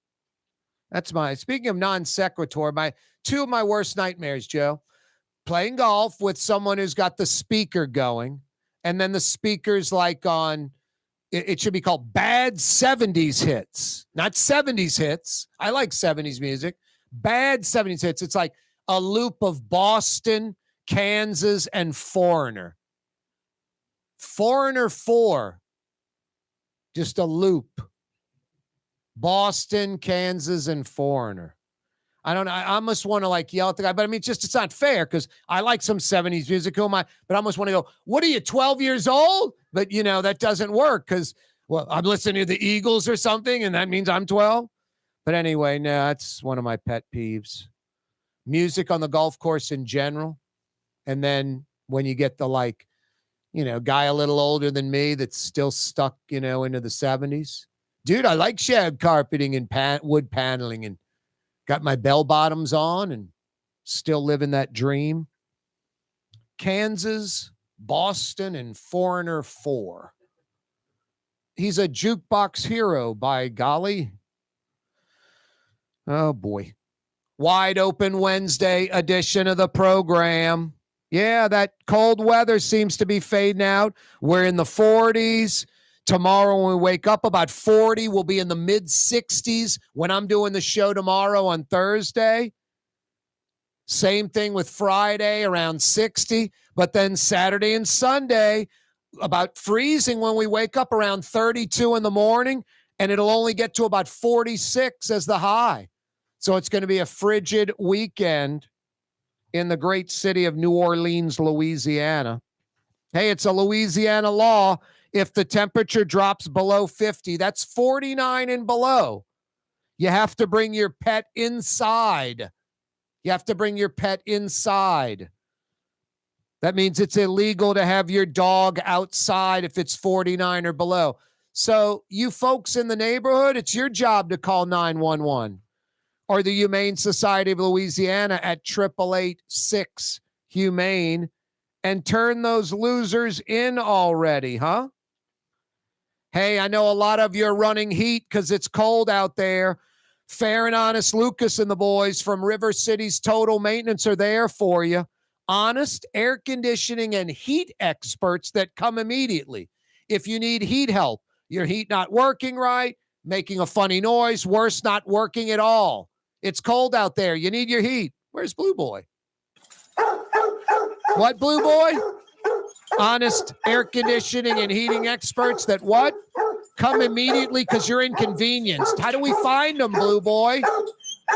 That's speaking of non sequitur, two of my worst nightmares, Joe. Playing golf with someone who's got the speaker going, and then the speaker's like on, it should be called bad 70s hits, not 70s hits. I like 70s music. Bad 70s hits. It's like a loop of Boston, Kansas, and Foreigner. Foreigner 4. Just a loop. Boston, Kansas, and Foreigner. I don't know. I almost want to like yell at the guy, but I mean, it's not fair because I like some 70s music. But I almost want to go, what are you, 12 years old? But, that doesn't work because, well, I'm listening to the Eagles or something, and that means I'm 12. But anyway, no, that's one of my pet peeves. Music on the golf course in general. And then when you get the guy a little older than me that's still stuck, into the 70s. Dude, I like shag carpeting and wood paneling and got my bell bottoms on and still living that dream. Kansas, Boston, and Foreigner 4. He's a jukebox hero, by golly. Oh, boy. Wide open Wednesday edition of the program. Yeah, that cold weather seems to be fading out. We're in the 40s. Tomorrow when we wake up, about 40. We'll be in the mid-60s when I'm doing the show tomorrow on Thursday. Same thing with Friday, around 60. But then Saturday and Sunday, about freezing when we wake up, around 32 in the morning. And it'll only get to about 46 as the high. So it's going to be a frigid weekend in the great city of New Orleans, Louisiana. Hey, it's a Louisiana law. If the temperature drops below 50, that's 49 and below. You have to bring your pet inside. That means it's illegal to have your dog outside if it's 49 or below. So you folks in the neighborhood, it's your job to call 911 or the Humane Society of Louisiana at 888-6-HUMANE and turn those losers in already, huh? Hey, I know a lot of you are running heat because it's cold out there. Fair and Honest Lucas and the boys from River City's Total Maintenance are there for you. Honest air conditioning and heat experts that come immediately. If you need heat help, your heat not working right, making a funny noise, worse, not working at all. It's cold out there. You need your heat. Where's Blue Boy? What, Blue Boy? Honest air conditioning and heating experts that what? Come immediately because you're inconvenienced. How do we find them, Blue Boy?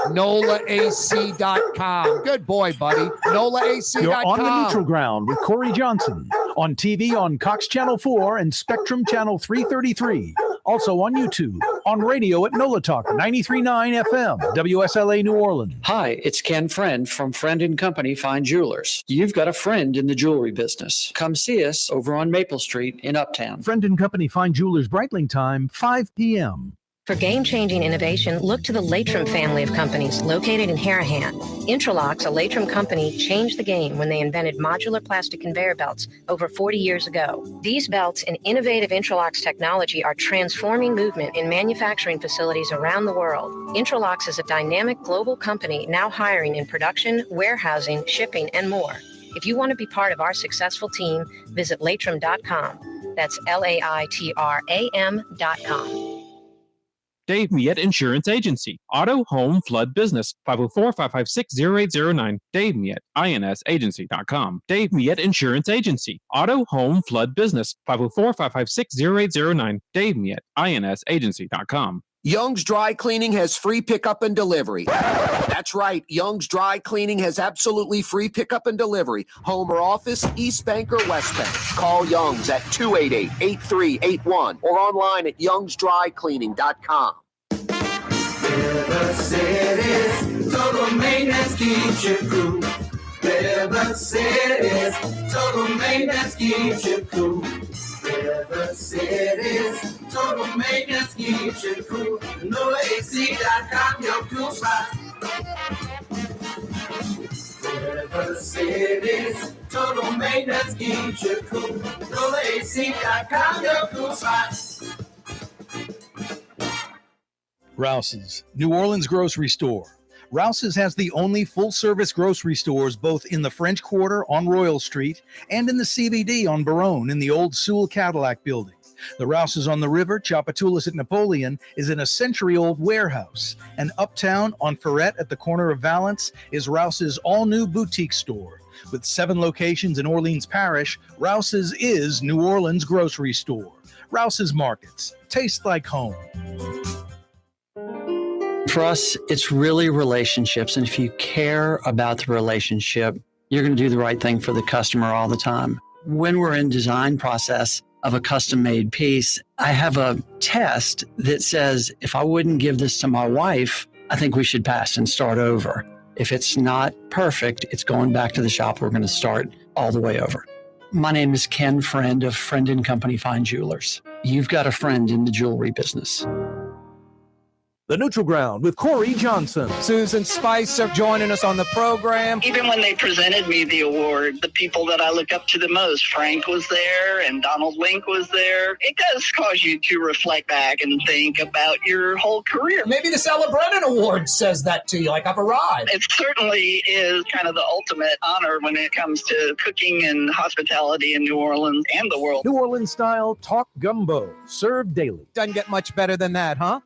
NOLAAC.com. Good boy, buddy. NOLAAC.com. You're on the neutral ground with Corey Johnson On TV on Cox Channel 4 and Spectrum Channel 333. Also on YouTube. On radio at NOLA Talk 93.9 FM, WSLA New Orleans. Hi, it's Ken Friend from Friend & Company Fine Jewelers. You've got a friend in the jewelry business. Come see us over on Maple Street in Uptown. Friend & Company Fine Jewelers Breitling time, 5 p.m. For game-changing innovation, look to the Latrim family of companies located in Harahan. Intralox, a Latrim company, changed the game when they invented modular plastic conveyor belts over 40 years ago. These belts and innovative Intralox technology are transforming movement in manufacturing facilities around the world. Intralox is a dynamic global company now hiring in production, warehousing, shipping, and more. If you want to be part of our successful team, visit Latrim.com. That's LAITRAM.com. Dave Miette Insurance Agency. Auto, home, flood, business. 504-556-0809. Dave Miette, INSagency.com. Dave Miette Insurance Agency. Auto, home, flood, business. 504-556-0809. Dave Miette, INSagency.com. Young's Dry Cleaning has free pickup and delivery. That's right. Young's Dry Cleaning has absolutely free pickup and delivery. Home or office, East Bank or West Bank. Call Young's at 288-8381 or online at youngsdrycleaning.com. River City's total maintenance keeps you cool. River City's total maintenance keeps you cool. River City's total maintenance keeps you cool. NoAC.com, your cool spot. River City's total maintenance keeps you cool. NoAC.com, your cool spot. Rouse's, New Orleans grocery store. Rouse's has the only full-service grocery stores both in the French Quarter on Royal Street and in the CBD on Baronne in the old Sewell Cadillac building. The Rouse's on the river, Tchoupitoulas at Napoleon, is in a century-old warehouse. And uptown on Ferret at the corner of Valence is Rouse's all-new boutique store. With 7 locations in Orleans Parish, Rouse's is New Orleans grocery store. Rouse's Markets. Taste like home. For us, it's really relationships. And if you care about the relationship, you're going to do the right thing for the customer all the time. When we're in design process of a custom-made piece, I have a test that says, if I wouldn't give this to my wife, I think we should pass and start over. If it's not perfect, it's going back to the shop. We're going to start all the way over. My name is Ken Friend of Friend & Company Fine Jewelers. You've got a friend in the jewelry business. The Neutral Ground with Corey Johnson. Susan Spicer joining us on the program. Even when they presented me the award, the people that I look up to the most, Frank was there and Donald Link was there. It does cause you to reflect back and think about your whole career. Maybe the Celebrennan Award says that to you, like I've arrived. It certainly is kind of the ultimate honor when it comes to cooking and hospitality in New Orleans and the world. New Orleans style talk gumbo, served daily. Doesn't get much better than that, huh?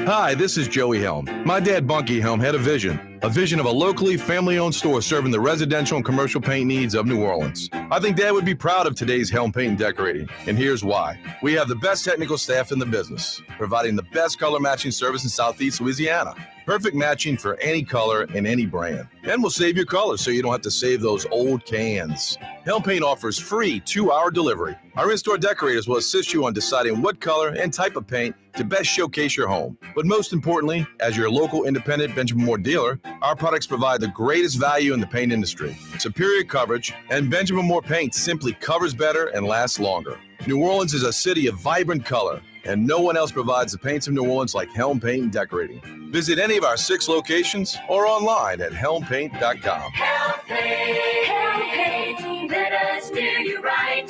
Hi, this is Joey Helm. My dad, Bunky Helm, had a vision of a locally family-owned store serving the residential and commercial paint needs of New Orleans. I think Dad would be proud of today's Helm Paint and Decorating, and here's why. We have the best technical staff in the business, providing the best color matching service in Southeast Louisiana. Perfect matching for any color and any brand. And we'll save your colors so you don't have to save those old cans. Helm Paint offers free 2-hour delivery. Our in-store decorators will assist you on deciding what color and type of paint to best showcase your home. But most importantly, as your local independent Benjamin Moore dealer, our products provide the greatest value in the paint industry. Superior coverage, and Benjamin Moore paint simply covers better and lasts longer. New Orleans is a city of vibrant color, and no one else provides the paints of New Orleans like Helm Paint and Decorating. Visit any of our 6 locations or online at helmpaint.com. Helm Paint, let us do you right.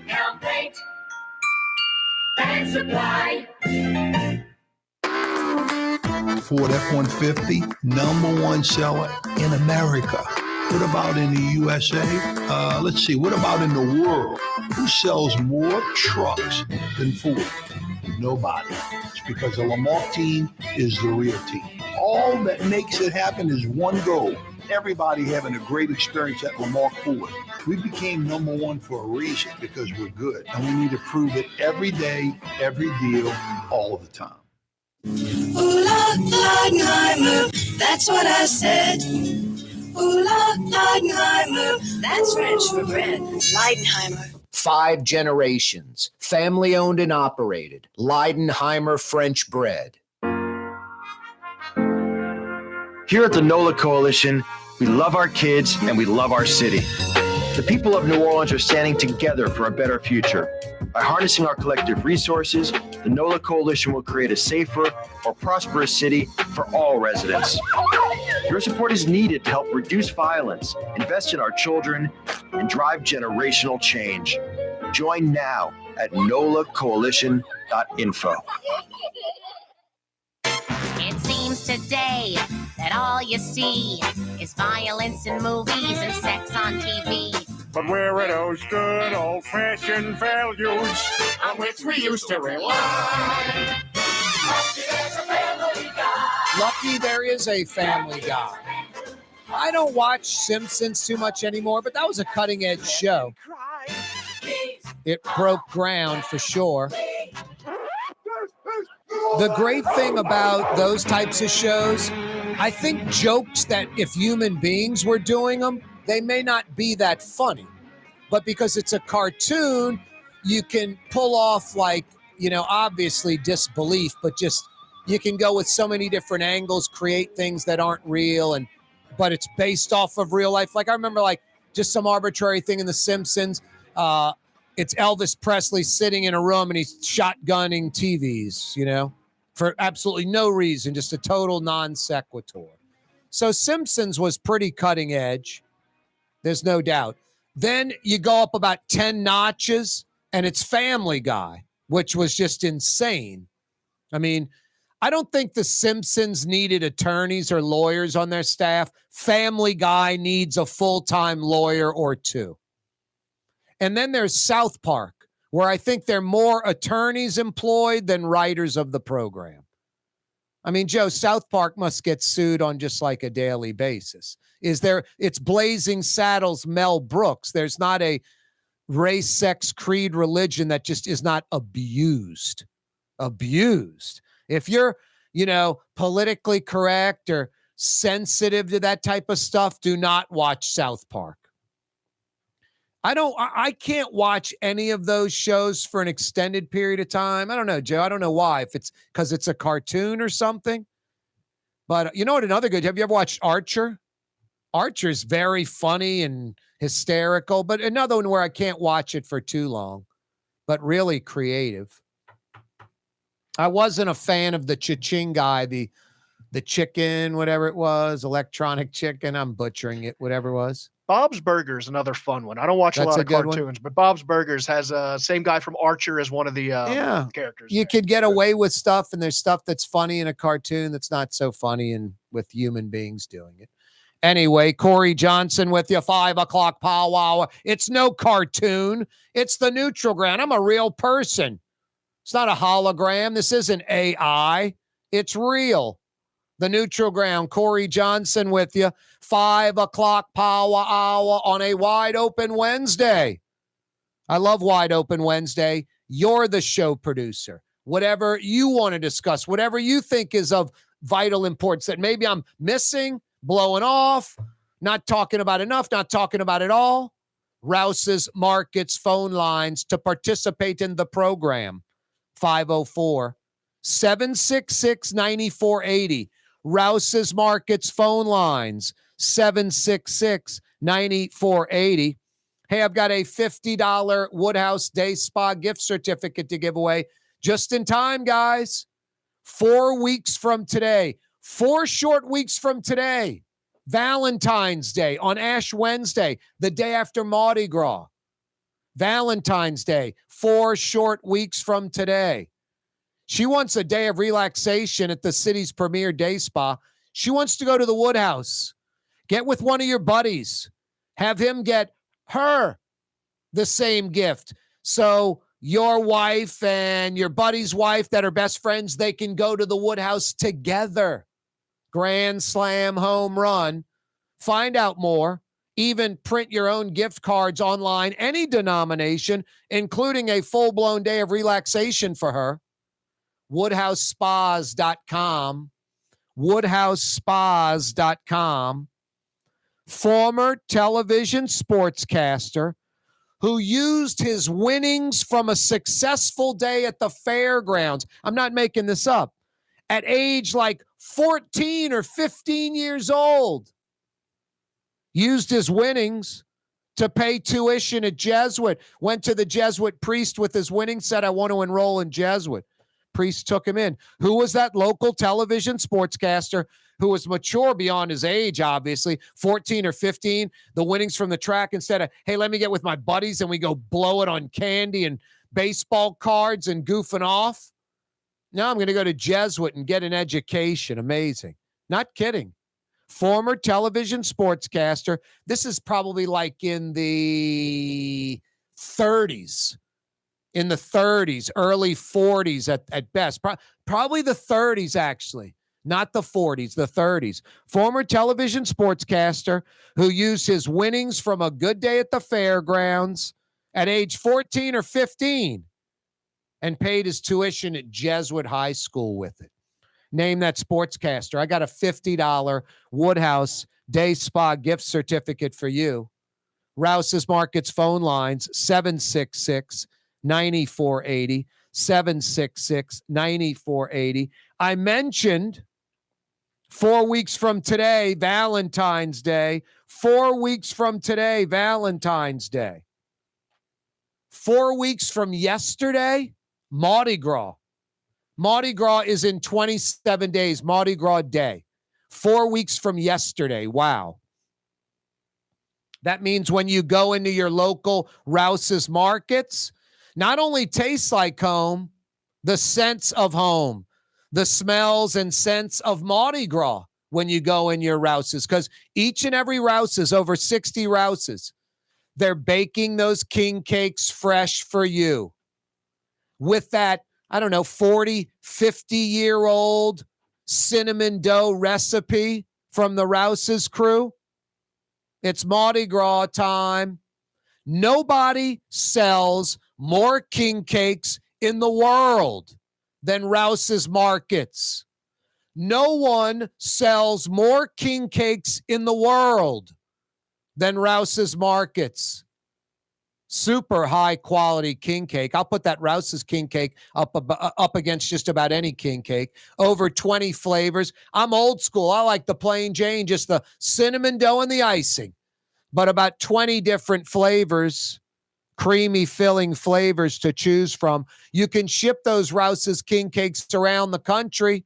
Helm Paint and Supply. Ford F-150, #1 seller in America. What about in the USA? Let's see, what about in the world? Who sells more trucks than Ford? Nobody. It's because the Lamar team is the real team. All that makes it happen is one goal. Everybody having a great experience at Lamar Ford. We became #1 for a reason, because we're good. And we need to prove it every day, every deal, all the time. Ooh, Leidenheimer, that's what I said. Ooh, Leidenheimer. That's French for bread. Leidenheimer. 5 generations, family owned and operated. Leidenheimer French bread. Here at the NOLA Coalition, we love our kids and we love our city. The people of New Orleans are standing together for a better future. By harnessing our collective resources, the NOLA Coalition will create a safer, more prosperous city for all residents. Your support is needed to help reduce violence, invest in our children, and drive generational change. Join now at nolacoalition.info. It seems today that all you see is violence in movies and sex on TV. But where are those good old-fashioned values on which we used to rely? Lucky there is a Family Guy. I don't watch Simpsons too much anymore, but that was a cutting-edge show. It broke ground for sure. The great thing about those types of shows, I think jokes that if human beings were doing them, they may not be that funny. But because it's a cartoon, you can pull off obviously disbelief, but just you can go with so many different angles, create things that aren't real, but it's based off of real life. Like I remember just some arbitrary thing in The Simpsons. It's Elvis Presley sitting in a room and he's shotgunning TVs, for absolutely no reason, just a total non sequitur. So Simpsons was pretty cutting edge. There's no doubt. Then you go up about 10 notches and it's Family Guy, which was just insane. I mean, I don't think The Simpsons needed attorneys or lawyers on their staff. Family Guy needs a full-time lawyer or two. And then there's South Park, where I think there are more attorneys employed than writers of the program. I mean, Joe, South Park must get sued on just like a daily basis. It's Blazing Saddles, Mel Brooks. There's not a race, sex, creed, religion that just is not abused. Abused. If you're, politically correct or sensitive to that type of stuff, do not watch South Park. I can't watch any of those shows for an extended period of time. I don't know, Joe. I don't know why. If it's because it's a cartoon or something. But you know what? Another good. Have you ever watched Archer? Archer's very funny and hysterical, but another one where I can't watch it for too long, but really creative. I wasn't a fan of the Cha-Ching guy, the chicken, whatever it was, electronic chicken. I'm butchering it, whatever it was. Bob's Burgers, another fun one. I don't watch a lot of cartoons, but Bob's Burgers has same guy from Archer as one of the characters. You could get away with stuff, and there's stuff that's funny in a cartoon that's not so funny and with human beings doing it. Anyway, Corey Johnson with you, 5 o'clock powwow. It's no cartoon. It's the Neutral Ground. I'm a real person. It's not a hologram. This isn't AI. It's real. The Neutral Ground, Corey Johnson with you, 5 o'clock power hour on a wide open Wednesday. I love wide open Wednesday. You're the show producer. Whatever you want to discuss, whatever you think is of vital importance that maybe I'm missing, blowing off, not talking about enough, not talking about it all. Rouse's Markets phone lines to participate in the program, 504-766-9480. Rouse's Markets phone lines, 766-9480. Hey, I've got a $50 Woodhouse Day Spa gift certificate to give away just in time, guys. 4 weeks from today, 4 short weeks from today, Valentine's Day on Ash Wednesday, the day after Mardi Gras. Valentine's Day, 4 short weeks from today. She wants a day of relaxation at the city's premier day spa. She wants to go to the Woodhouse. Get with one of your buddies. Have him get her the same gift. So your wife and your buddy's wife that are best friends, they can go to the Woodhouse together. Grand slam home run. Find out more. Even print your own gift cards online, any denomination, including a full-blown day of relaxation for her. WoodhouseSpas.com. WoodhouseSpas.com. former television sportscaster who used his winnings from a successful day at the fairgrounds. I'm not making this up. At age like 14 or 15 years old, used his winnings to pay tuition at Jesuit, went to the Jesuit priest with his winnings, said, I want to enroll in Jesuit. Priest took him in. Who was that local television sportscaster who was mature beyond his age, obviously, 14 or 15, the winnings from the track, instead of, hey, let me get with my buddies and we go blow it on candy and baseball cards and goofing off? Now I'm going to go to Jesuit and get an education. Amazing. Not kidding. Former television sportscaster. This is probably like in the 30s. In the 30s, early 40s at best. Probably the 30s, actually. Not the 40s, the 30s. Former television sportscaster who used his winnings from a good day at the fairgrounds at age 14 or 15 and paid his tuition at Jesuit High School with it. Name that sportscaster. I got a $50 Woodhouse Day Spa gift certificate for you. Rouse's Markets phone lines, 766-9480, 766-9480. I mentioned 4 weeks from today, Valentine's Day. 4 weeks from today, Valentine's Day. 4 weeks from yesterday, Mardi Gras. Mardi Gras is in 27 days, Mardi Gras Day. 4 weeks from yesterday. Wow. That means when you go into your local Rouse's Markets, not only tastes like home, the scents of home, the smells and scents of Mardi Gras when you go in your Rouse's, because each and every Rouse's, over 60 Rouse's, they're baking those king cakes fresh for you with that, I don't know, 40, 50-year-old cinnamon dough recipe from the Rouse's crew. It's Mardi Gras time. Nobody sells more king cakes in the world than Rouse's Markets. No one sells more king cakes in the world than Rouse's Markets. Super high quality king cake. I'll put that Rouse's king cake up against just about any king cake. Over 20 flavors. I'm old school. I like the plain Jane, just the cinnamon dough and the icing. But about 20 different flavors, creamy filling flavors to choose from. You can ship those Rouse's king cakes around the country.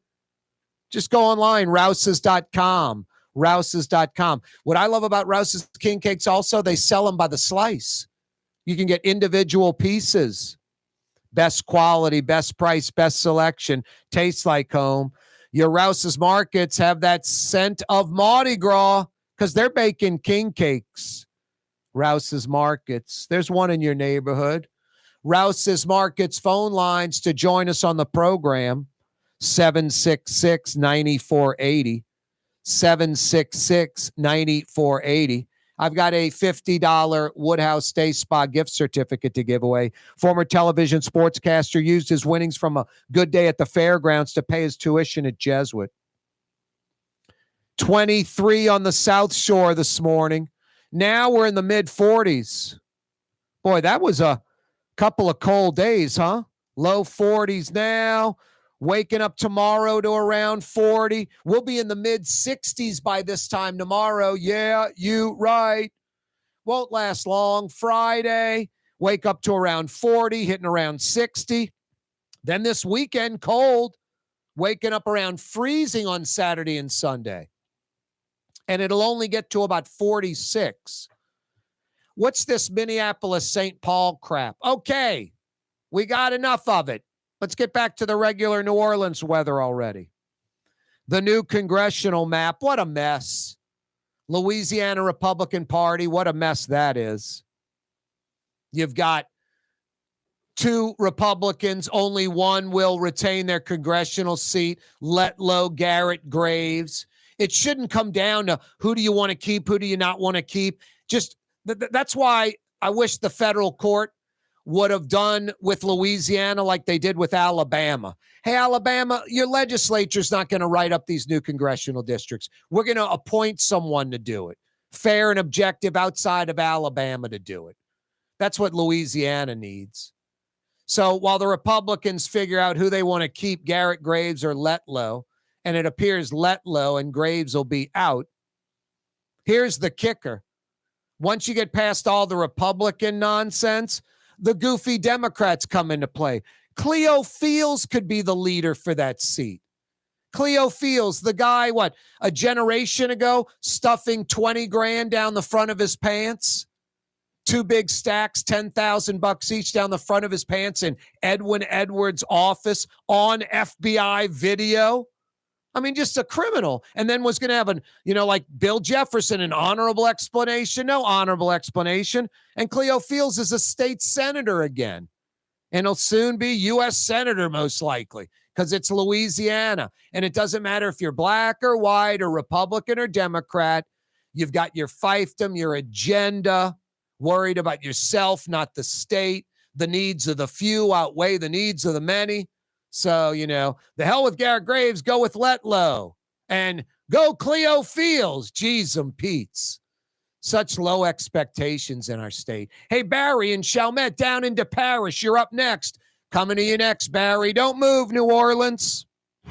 Just go online, rouses.com, rouses.com. What I love about Rouse's king cakes also, they sell them by the slice. You can get individual pieces. Best quality, best price, best selection. Tastes like home. Your Rouse's Markets have that scent of Mardi Gras because they're baking king cakes. Rouse's Markets. There's one in your neighborhood. Rouse's Markets phone lines to join us on the program, 766-9480, 766-9480. I've got a $50 Woodhouse Day Spa gift certificate to give away. Former television sportscaster used his winnings from a good day at the fairgrounds to pay his tuition at Jesuit. 23 on the South Shore this morning. Now we're in the mid-40s. Boy, that was a couple of cold days, huh? Low 40s now. Waking up tomorrow to around 40. We'll be in the mid-60s by this time tomorrow. Yeah, you right. Won't last long. Friday, wake up to around 40, hitting around 60. Then this weekend, cold. Waking up around freezing on Saturday and Sunday. And it'll only get to about 46. What's this Minneapolis-St. Paul crap? Okay, we got enough of it. Let's get back to the regular New Orleans weather already. The new congressional map, what a mess. Louisiana Republican Party, what a mess that is. You've got 2 Republicans, only one will retain their congressional seat, Letlow, Garrett, Graves. It shouldn't come down to who do you want to keep, who do you not want to keep. Just that's why I wish the federal court would have done with Louisiana like they did with Alabama. Hey, Alabama, your legislature's not going to write up these new congressional districts. We're going to appoint someone to do it. fair and objective outside of Alabama to do it. That's what Louisiana needs. So while the Republicans figure out who they want to keep, Garrett Graves or Letlow, and it appears Letlow and Graves will be out, here's the kicker. Once you get past all the Republican nonsense, the goofy Democrats come into play. Cleo Fields could be the leader for that seat. Cleo Fields, the guy, a generation ago, stuffing 20 grand down the front of his pants? 2 big stacks, $10,000 each down the front of his pants in Edwin Edwards' office on FBI video. I mean, just a criminal. And then was going to have like Bill Jefferson, an honorable explanation. No honorable explanation. And Cleo Fields is a state senator again. And he'll soon be U.S. senator, most likely, because it's Louisiana. And it doesn't matter if you're black or white or Republican or Democrat. You've got your fiefdom, your agenda, worried about yourself, not the state. The needs of the few outweigh the needs of the many. So, the hell with Garrett Graves, go with Letlow. And go Cleo Fields. Jeez and Pete's. Such low expectations in our state. Hey, Barry and Chalmette down into Paris. You're up next. Coming to you next, Barry. Don't move, New Orleans.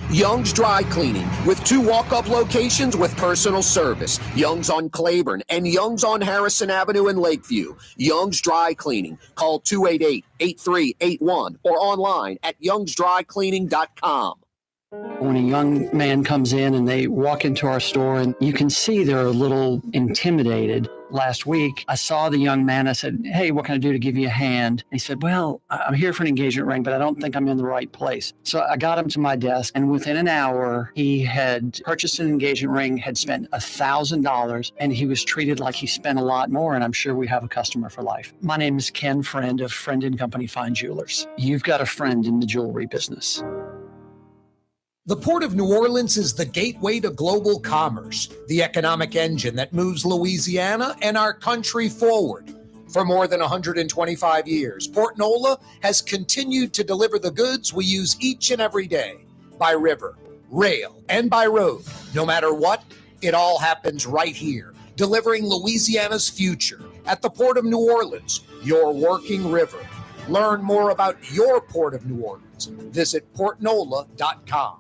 Young's Dry Cleaning, with 2 walk-up locations with personal service. Young's on Claiborne and Young's on Harrison Avenue in Lakeview. Young's Dry Cleaning. Call 288-8381 or online at youngsdrycleaning.com. When a young man comes in and they walk into our store, and you can see they're a little intimidated. Last week, I saw the young man. I said, "Hey, what can I do to give you a hand?" He said, "Well, I'm here for an engagement ring, but I don't think I'm in the right place." So I got him to my desk, and within an hour, he had purchased an engagement ring, had spent $1,000, and he was treated like he spent a lot more, and I'm sure we have a customer for life. My name is Ken Friend of Friend & Company Fine Jewelers. You've got a friend in the jewelry business. The Port of New Orleans is the gateway to global commerce, the economic engine that moves Louisiana and our country forward. For more than 125 years, Port Nola has continued to deliver the goods we use each and every day, by river, rail, and by road. No matter what, it all happens right here, delivering Louisiana's future at the Port of New Orleans, your working river. Learn more about your Port of New Orleans. Visit portnola.com.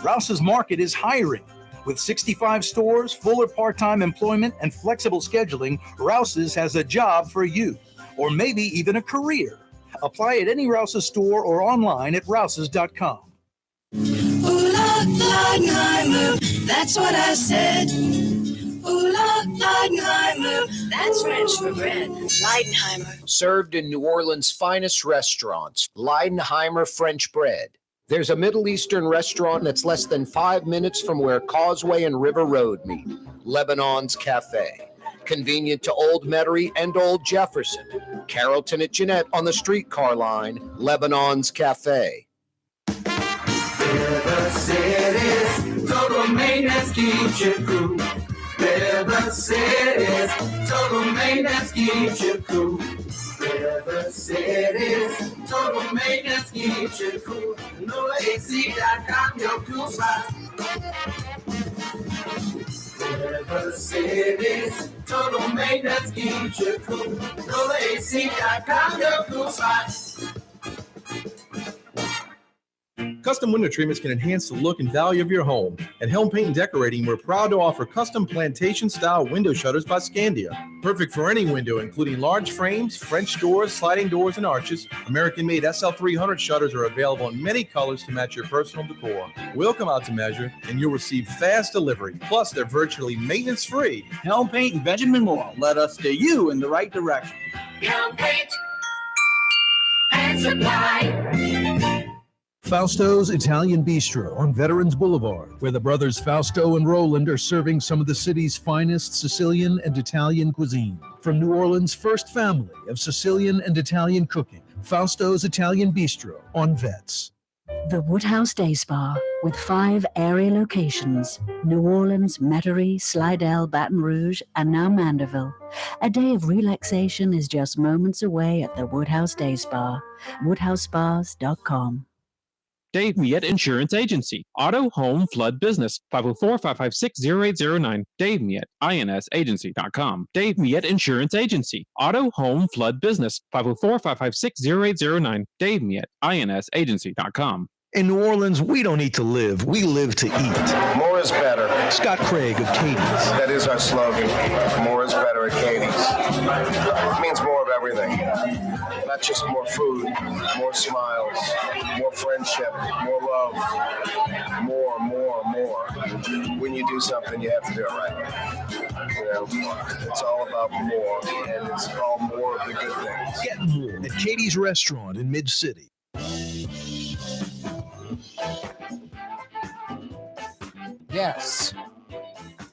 Rouse's Market is hiring. With 65 stores, full or part-time employment, and flexible scheduling, Rouse's has a job for you, or maybe even a career. Apply at any Rouse's store or online at rouses.com. Ooh, Leidenheimer, that's what I said. Ooh, Leidenheimer, that's French for bread. Leidenheimer. Served in New Orleans' finest restaurants, Leidenheimer French bread. There's a Middle Eastern restaurant that's less than 5 minutes from where Causeway and River Road meet, Lebanon's Cafe. Convenient to Old Metairie and Old Jefferson. Carrollton at Jeanette on the streetcar line, Lebanon's Cafe. River City's total maintenance keeps you cool. River City's total maintenance keeps you cool. River City's total maintenance keeps you cool. NoAC.com, your cool spot. River City's total maintenance keeps you cool. NoAC.com, your cool spot. Custom window treatments can enhance the look and value of your home. At Helm Paint and Decorating, we're proud to offer custom plantation-style window shutters by Scandia. Perfect for any window, including large frames, French doors, sliding doors, and arches. American-made SL300 shutters are available in many colors to match your personal decor. We'll come out to measure, and you'll receive fast delivery. Plus, they're virtually maintenance-free. Helm Paint and Benjamin Moore let us steer you in the right direction. Helm Paint and Supply. Fausto's Italian Bistro on Veterans Boulevard, where the brothers Fausto and Roland are serving some of the city's finest Sicilian and Italian cuisine. From New Orleans' first family of Sicilian and Italian cooking, Fausto's Italian Bistro on Vets. The Woodhouse Day Spa, with 5 area locations: New Orleans, Metairie, Slidell, Baton Rouge, and now Mandeville. A day of relaxation is just moments away at the Woodhouse Day Spa. WoodhouseSpas.com. Dave Miette Insurance Agency. Auto, home, flood, business. 504-556-0809. Dave Miette, insagency.com. Dave Miette Insurance Agency. Auto, home, flood, business. 504-556-0809. Dave Miette, insagency.com. In New Orleans, we don't eat to live. We live to eat. More is better. Scott Craig of Katie's. That is our slogan. More is better at Katie's. It means more of everything. Not just more food, more smiles, more friendship, more love, more. When you do something, you have to do it right. You know, it's all about more, and it's all more of the good things. Get more at Katie's Restaurant in Mid-City. Yes.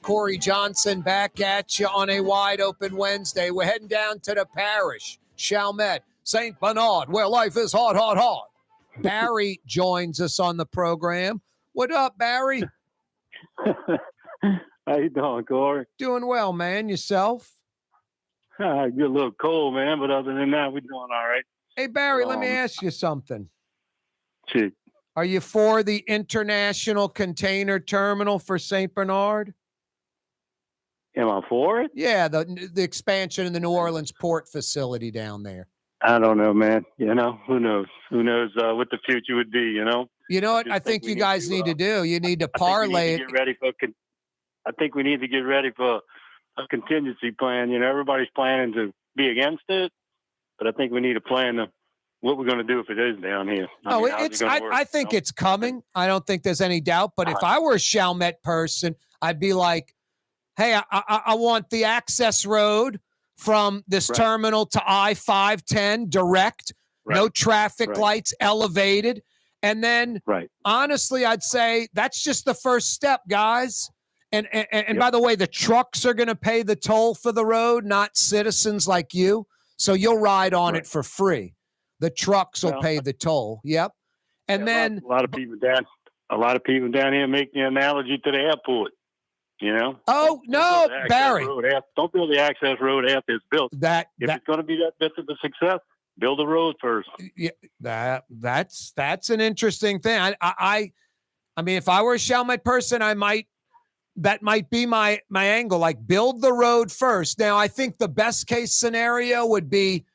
Corey Johnson back at you on a wide open Wednesday. We're heading down to the parish, Chalmette, St. Bernard, where life is hard, hard, hard. Barry joins us on the program. What up, Barry? How you doing, Corey? Doing well, man. Yourself? Get a little cold, man, but other than that, we're doing all right. Hey, Barry, let me ask you something. Shoot. Are you for the International Container Terminal for St. Bernard? Am I for it? Yeah, the expansion in the New Orleans port facility down there. I don't know, man. You know, who knows? Who knows what the future would be, you know? You know what I think you guys need to do? You need to parlay it. I think we need to get ready for a contingency plan. You know, everybody's planning to be against it, but I think we need a plan of what we're going to do if it is down here. I think it's coming. I don't think there's any doubt. But if I were a Chalmette person, I'd be like, hey, I want the access road from this terminal to I-510 direct, no traffic lights, elevated. And then, honestly, I'd say that's just the first step, guys. And by the way, the trucks are going to pay the toll for the road, not citizens like you. So you'll ride on it for free. The trucks will pay the toll. Yep. And then a lot of people down here make the analogy to the airport. You know? Oh no, Barry! Don't build the access road after it's built. If it's going to be that bit of a success, build the road first. Yeah, that's an interesting thing. I mean, if I were a Chalmette person, that might be my angle. Like, build the road first. Now, I think the best case scenario would be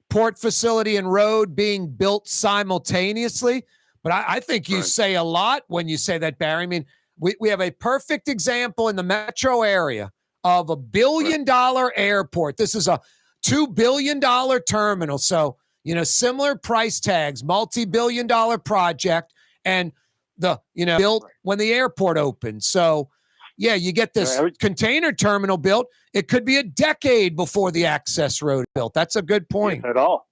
port facility and road being built simultaneously. But I think you say a lot when you say that, Barry. I mean, we have a perfect example in the metro area of $1 billion airport. This is a $2 billion terminal. So, you know, similar price tags, multi-billion-dollar project, and built when the airport opened. So, yeah, you get this container terminal built. It could be a decade before the access road built. That's a good point. If at all.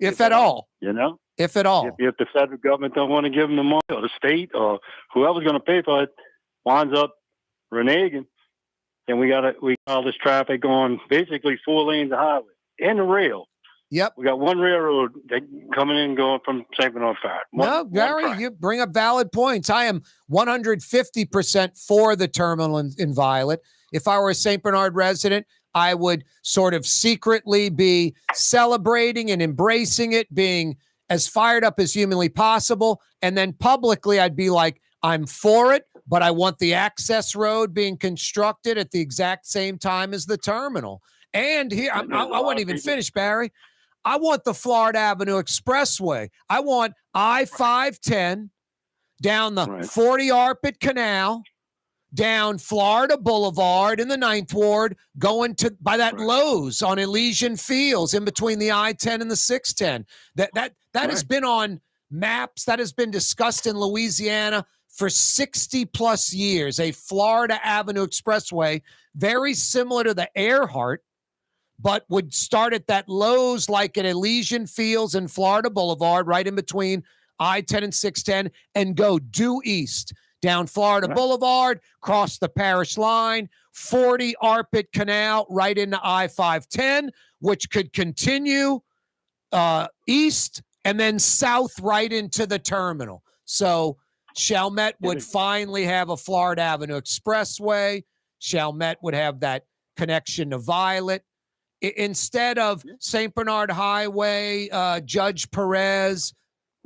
If at all. You know? If at all. If the federal government don't want to give them the money, or the state, or whoever's going to pay for it, winds up reneging, and we got all this traffic on basically 4 lanes of highway and the rail. Yep. We got one railroad coming in and going from St. Bernard Parish. No, Gary, you bring up valid points. I am 150% for the terminal in Violet. If I were a St. Bernard resident, I would sort of secretly be celebrating and embracing it, being as fired up as humanly possible. And then publicly, I'd be like, I'm for it, but I want the access road being constructed at the exact same time as the terminal. And here, I won't even finish, Barry. I want the Florida Avenue Expressway. I want I-510 down the 40 Arpit Canal, down Florida Boulevard in the 9th Ward, going to by that Lowe's on Elysian Fields in between the I-10 and the 610. That has been on maps. That has been discussed in Louisiana for 60 plus years. A Florida Avenue Expressway, very similar to the Earhart, but would start at that Lowe's like at Elysian Fields and Florida Boulevard, right in between I-10 and 610, and go due east down Florida Boulevard, cross the parish line, 40 Arpit Canal, right into I-510, which could continue east and then south right into the terminal. So Chalmette would finally have a Florida Avenue Expressway. Chalmette would have that connection to Violet. Instead of St. Bernard Highway, Judge Perez,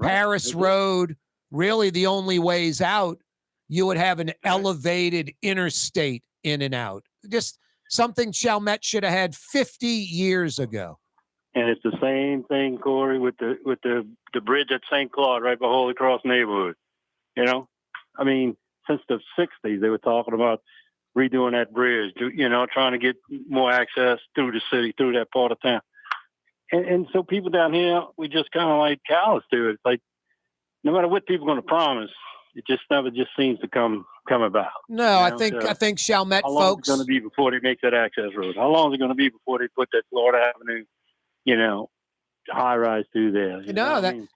Paris Road, really the only ways out, you would have an elevated interstate in and out. Just something Chalmette should have had 50 years ago. And it's the same thing, Corey, with the bridge at St. Claude right by Holy Cross neighborhood. You know, I mean, since the 60s, they were talking about redoing that bridge, trying to get more access through the city, through that part of town. And so people down here, we just kind of like callous to it. It's like, no matter what people are going to promise, it just never just seems to come about. No, I think Chalmette how long folks. is it going to be before they make that access road? How long is it going to be before they put that Florida Avenue, high rise through there?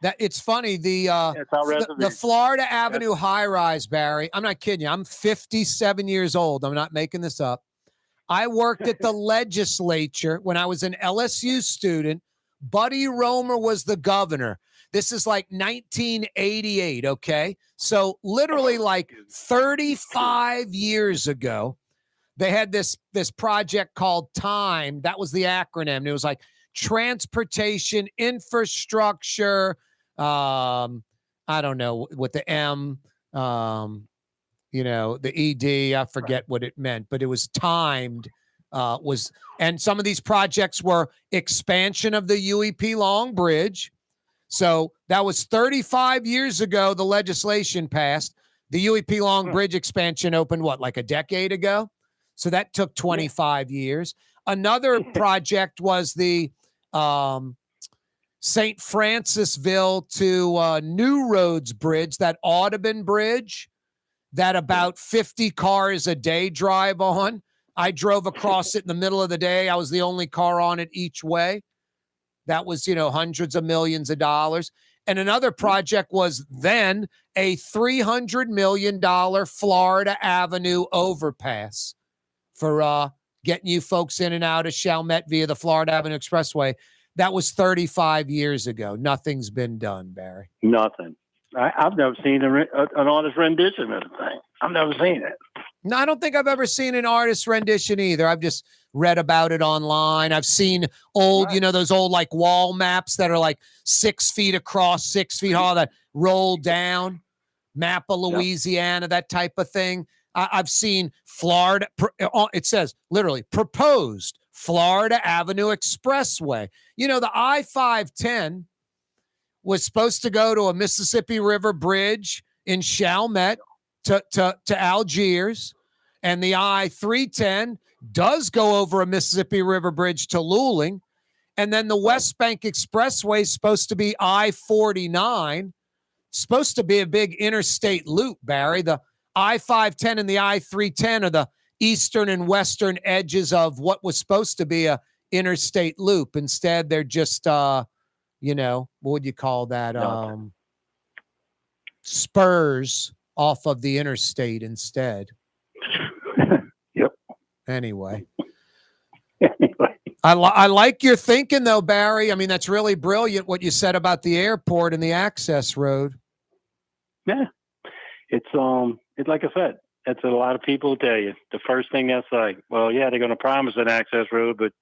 That it's funny. The Florida Avenue high rise, Barry. I'm not kidding you. I'm 57 years old. I'm not making this up. I worked at the legislature when I was an LSU student. Buddy Romer was the governor. This is like 1988, okay? So literally like 35 years ago, they had this project called TIME. That was the acronym. And it was like transportation infrastructure. I don't know what the M, the ED, I forget what it meant, but it was timed. And some of these projects were expansion of the UEP Long Bridge. So that was 35 years ago, the legislation passed. The UEP Long Bridge expansion opened, like a decade ago? So that took 25 years. Another project was the St. Francisville to New Roads Bridge, that Audubon Bridge that about 50 cars a day drive on. I drove across it in the middle of the day. I was the only car on it each way. That was, hundreds of millions of dollars. And another project was then a $300 million Florida Avenue overpass for getting you folks in and out of Chalmette via the Florida Avenue Expressway. That was 35 years ago. Nothing's been done, Barry. Nothing. I've never seen an artist rendition of the thing. I've never seen it. No, I don't think I've ever seen an artist rendition either. I've just read about it online. I've seen old, those old like wall maps that are like 6 feet across, 6 feet high that roll down, map of Louisiana, that type of thing. I've seen Florida. It says literally proposed Florida Avenue Expressway. The I-510 was supposed to go to a Mississippi River bridge in Chalmette to Algiers, and the I-310 does go over a Mississippi River bridge to Luling, and then the West Bank Expressway is supposed to be I-49, supposed to be a big interstate loop, Barry. The I-510 and the I-310 are the eastern and western edges of what was supposed to be a interstate loop. Instead, they're just, what would you call that? Spurs off of the interstate instead. Yep. Anyway. I like your thinking, though, Barry. I mean, that's really brilliant what you said about the airport and the access road. Yeah. It's like I said, it's a lot of people tell you. The first thing that's like, well, yeah, they're going to promise an access road, but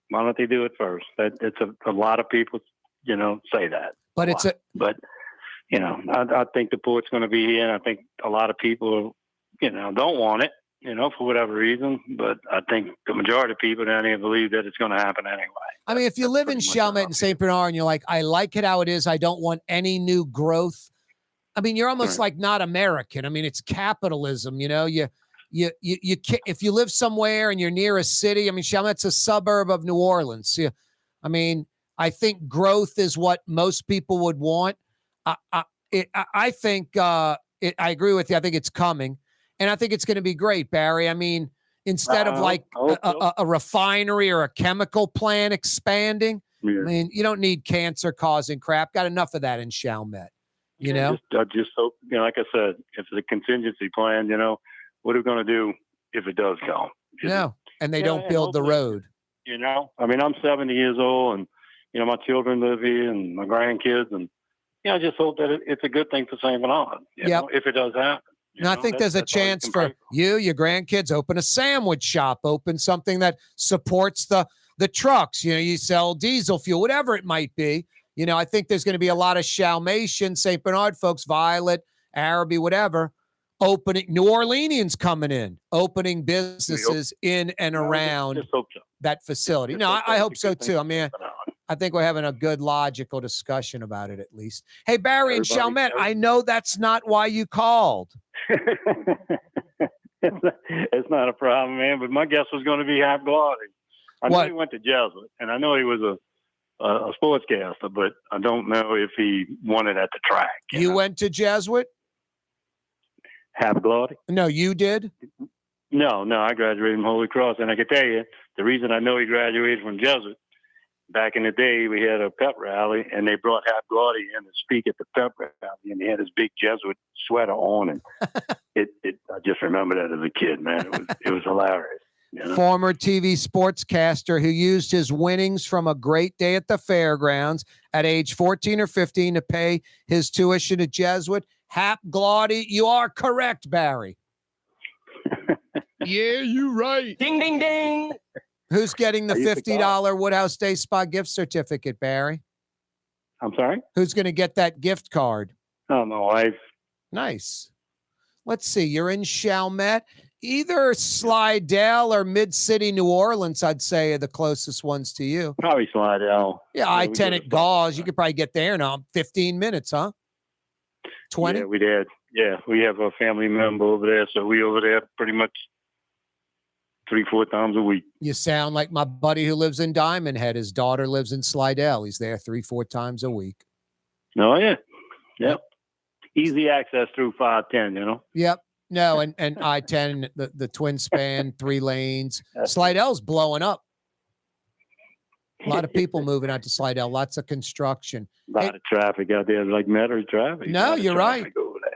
why don't they do it first? It's a lot of people, say that. But I think the port's going to be here, and I think a lot of people, don't want it, for whatever reason. But I think the majority of people down here believe that it's going to happen anyway. I mean, if you live in Chalmette and St. Bernard and you're like, I like it how it is, I don't want any new growth. I mean, you're almost like not American. I mean, it's capitalism, you can't, if you live somewhere and you're near a city, I mean, Chalmette's a suburb of New Orleans. I think growth is what most people would want. I agree with you. I think it's coming, and I think it's going to be great, Barry. I mean, instead of like a refinery or a chemical plant expanding, I mean, you don't need cancer-causing crap. Got enough of that in Chalmette. I just hope, like I said, if it's a contingency plan, what are we going to do if it does come? No, and they don't build the road. I mean, I'm 70 years old, and my children live here, and my grandkids, and I just hope that it's a good thing for St. Bernard. If it does happen. And I think there's a chance for you, your grandkids, open a sandwich shop, open something that supports the trucks. You sell diesel fuel, whatever it might be. You know, I think there's going to be a lot of Chalmatian, St. Bernard folks, Violet, Araby, whatever, opening, New Orleanians coming in, opening businesses in and around Just hope so. that facility. No, I hope so too. I mean, I think we're having a good logical discussion about it at least. Hey, Barry and Chalmette, I know that's not why you called. It's not a problem, man, but my guess was going to be Hap Glotty. I know he went to Jesuit, and I know he was a sportscaster, but I don't know if he won it at the track. You went to Jesuit? Hap Glotty? No, you did? No, I graduated from Holy Cross, and I can tell you, the reason I know he graduated from Jesuit, back in the day, we had a pep rally, and they brought Hap Glotty in to speak at the pep rally, and he had his big Jesuit sweater on, and I just remember that as a kid, man. It was hilarious. You know? Former TV sportscaster who used his winnings from a great day at the fairgrounds at age 14 or 15 to pay his tuition at Jesuit. Hap Glotty, you are correct, Barry. Yeah, you right. Ding, ding, ding. Who's getting the $50 Woodhouse Day Spa gift certificate, Barry? I'm sorry? Who's going to get that gift card? Oh, my wife. Nice. Let's see. You're in Chalmette. Either Slidell or Mid-City New Orleans, I'd say, are the closest ones to you. Probably Slidell. Yeah, I-10 at Gauze. You could probably get there now. 15 minutes, huh? 20? Yeah, we did. Yeah, we have a family member over there, so we over there pretty much 3-4 times a week. You sound like my buddy who lives in Diamond Head. His daughter lives in Slidell. He's there 3-4 times a week. Oh, yeah. Yep. Easy access through 510, you know? Yep. No, and I-10, the twin span, 3 lanes. Slidell's blowing up. A lot of people moving out to Slidell. Lots of construction. A lot of traffic out there, like Metro traffic. No, you're right.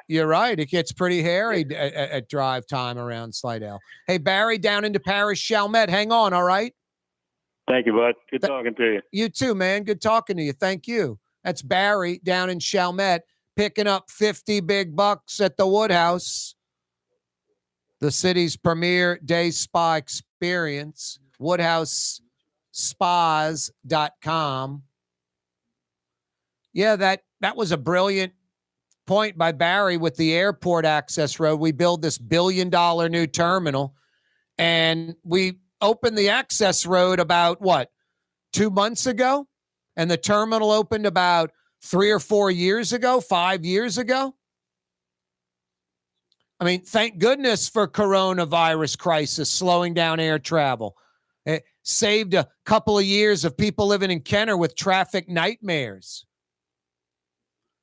You're right. It gets pretty hairy at drive time around Slidell. Hey, Barry, down into Paris, Chalmette. Hang on, all right? Thank you, bud. Good talking to you. You too, man. Good talking to you. Thank you. That's Barry down in Chalmette picking up 50 big bucks at the Woodhouse, the city's premier day spa experience, woodhousespas.com. Yeah, that was a brilliant point by Barry with the airport access road. We build this $1 billion new terminal, and we opened the access road about, 2 months ago? And the terminal opened about 3 or 4 years ago, 5 years ago. I mean, thank goodness for coronavirus crisis slowing down air travel. It saved a couple of years of people living in Kenner with traffic nightmares.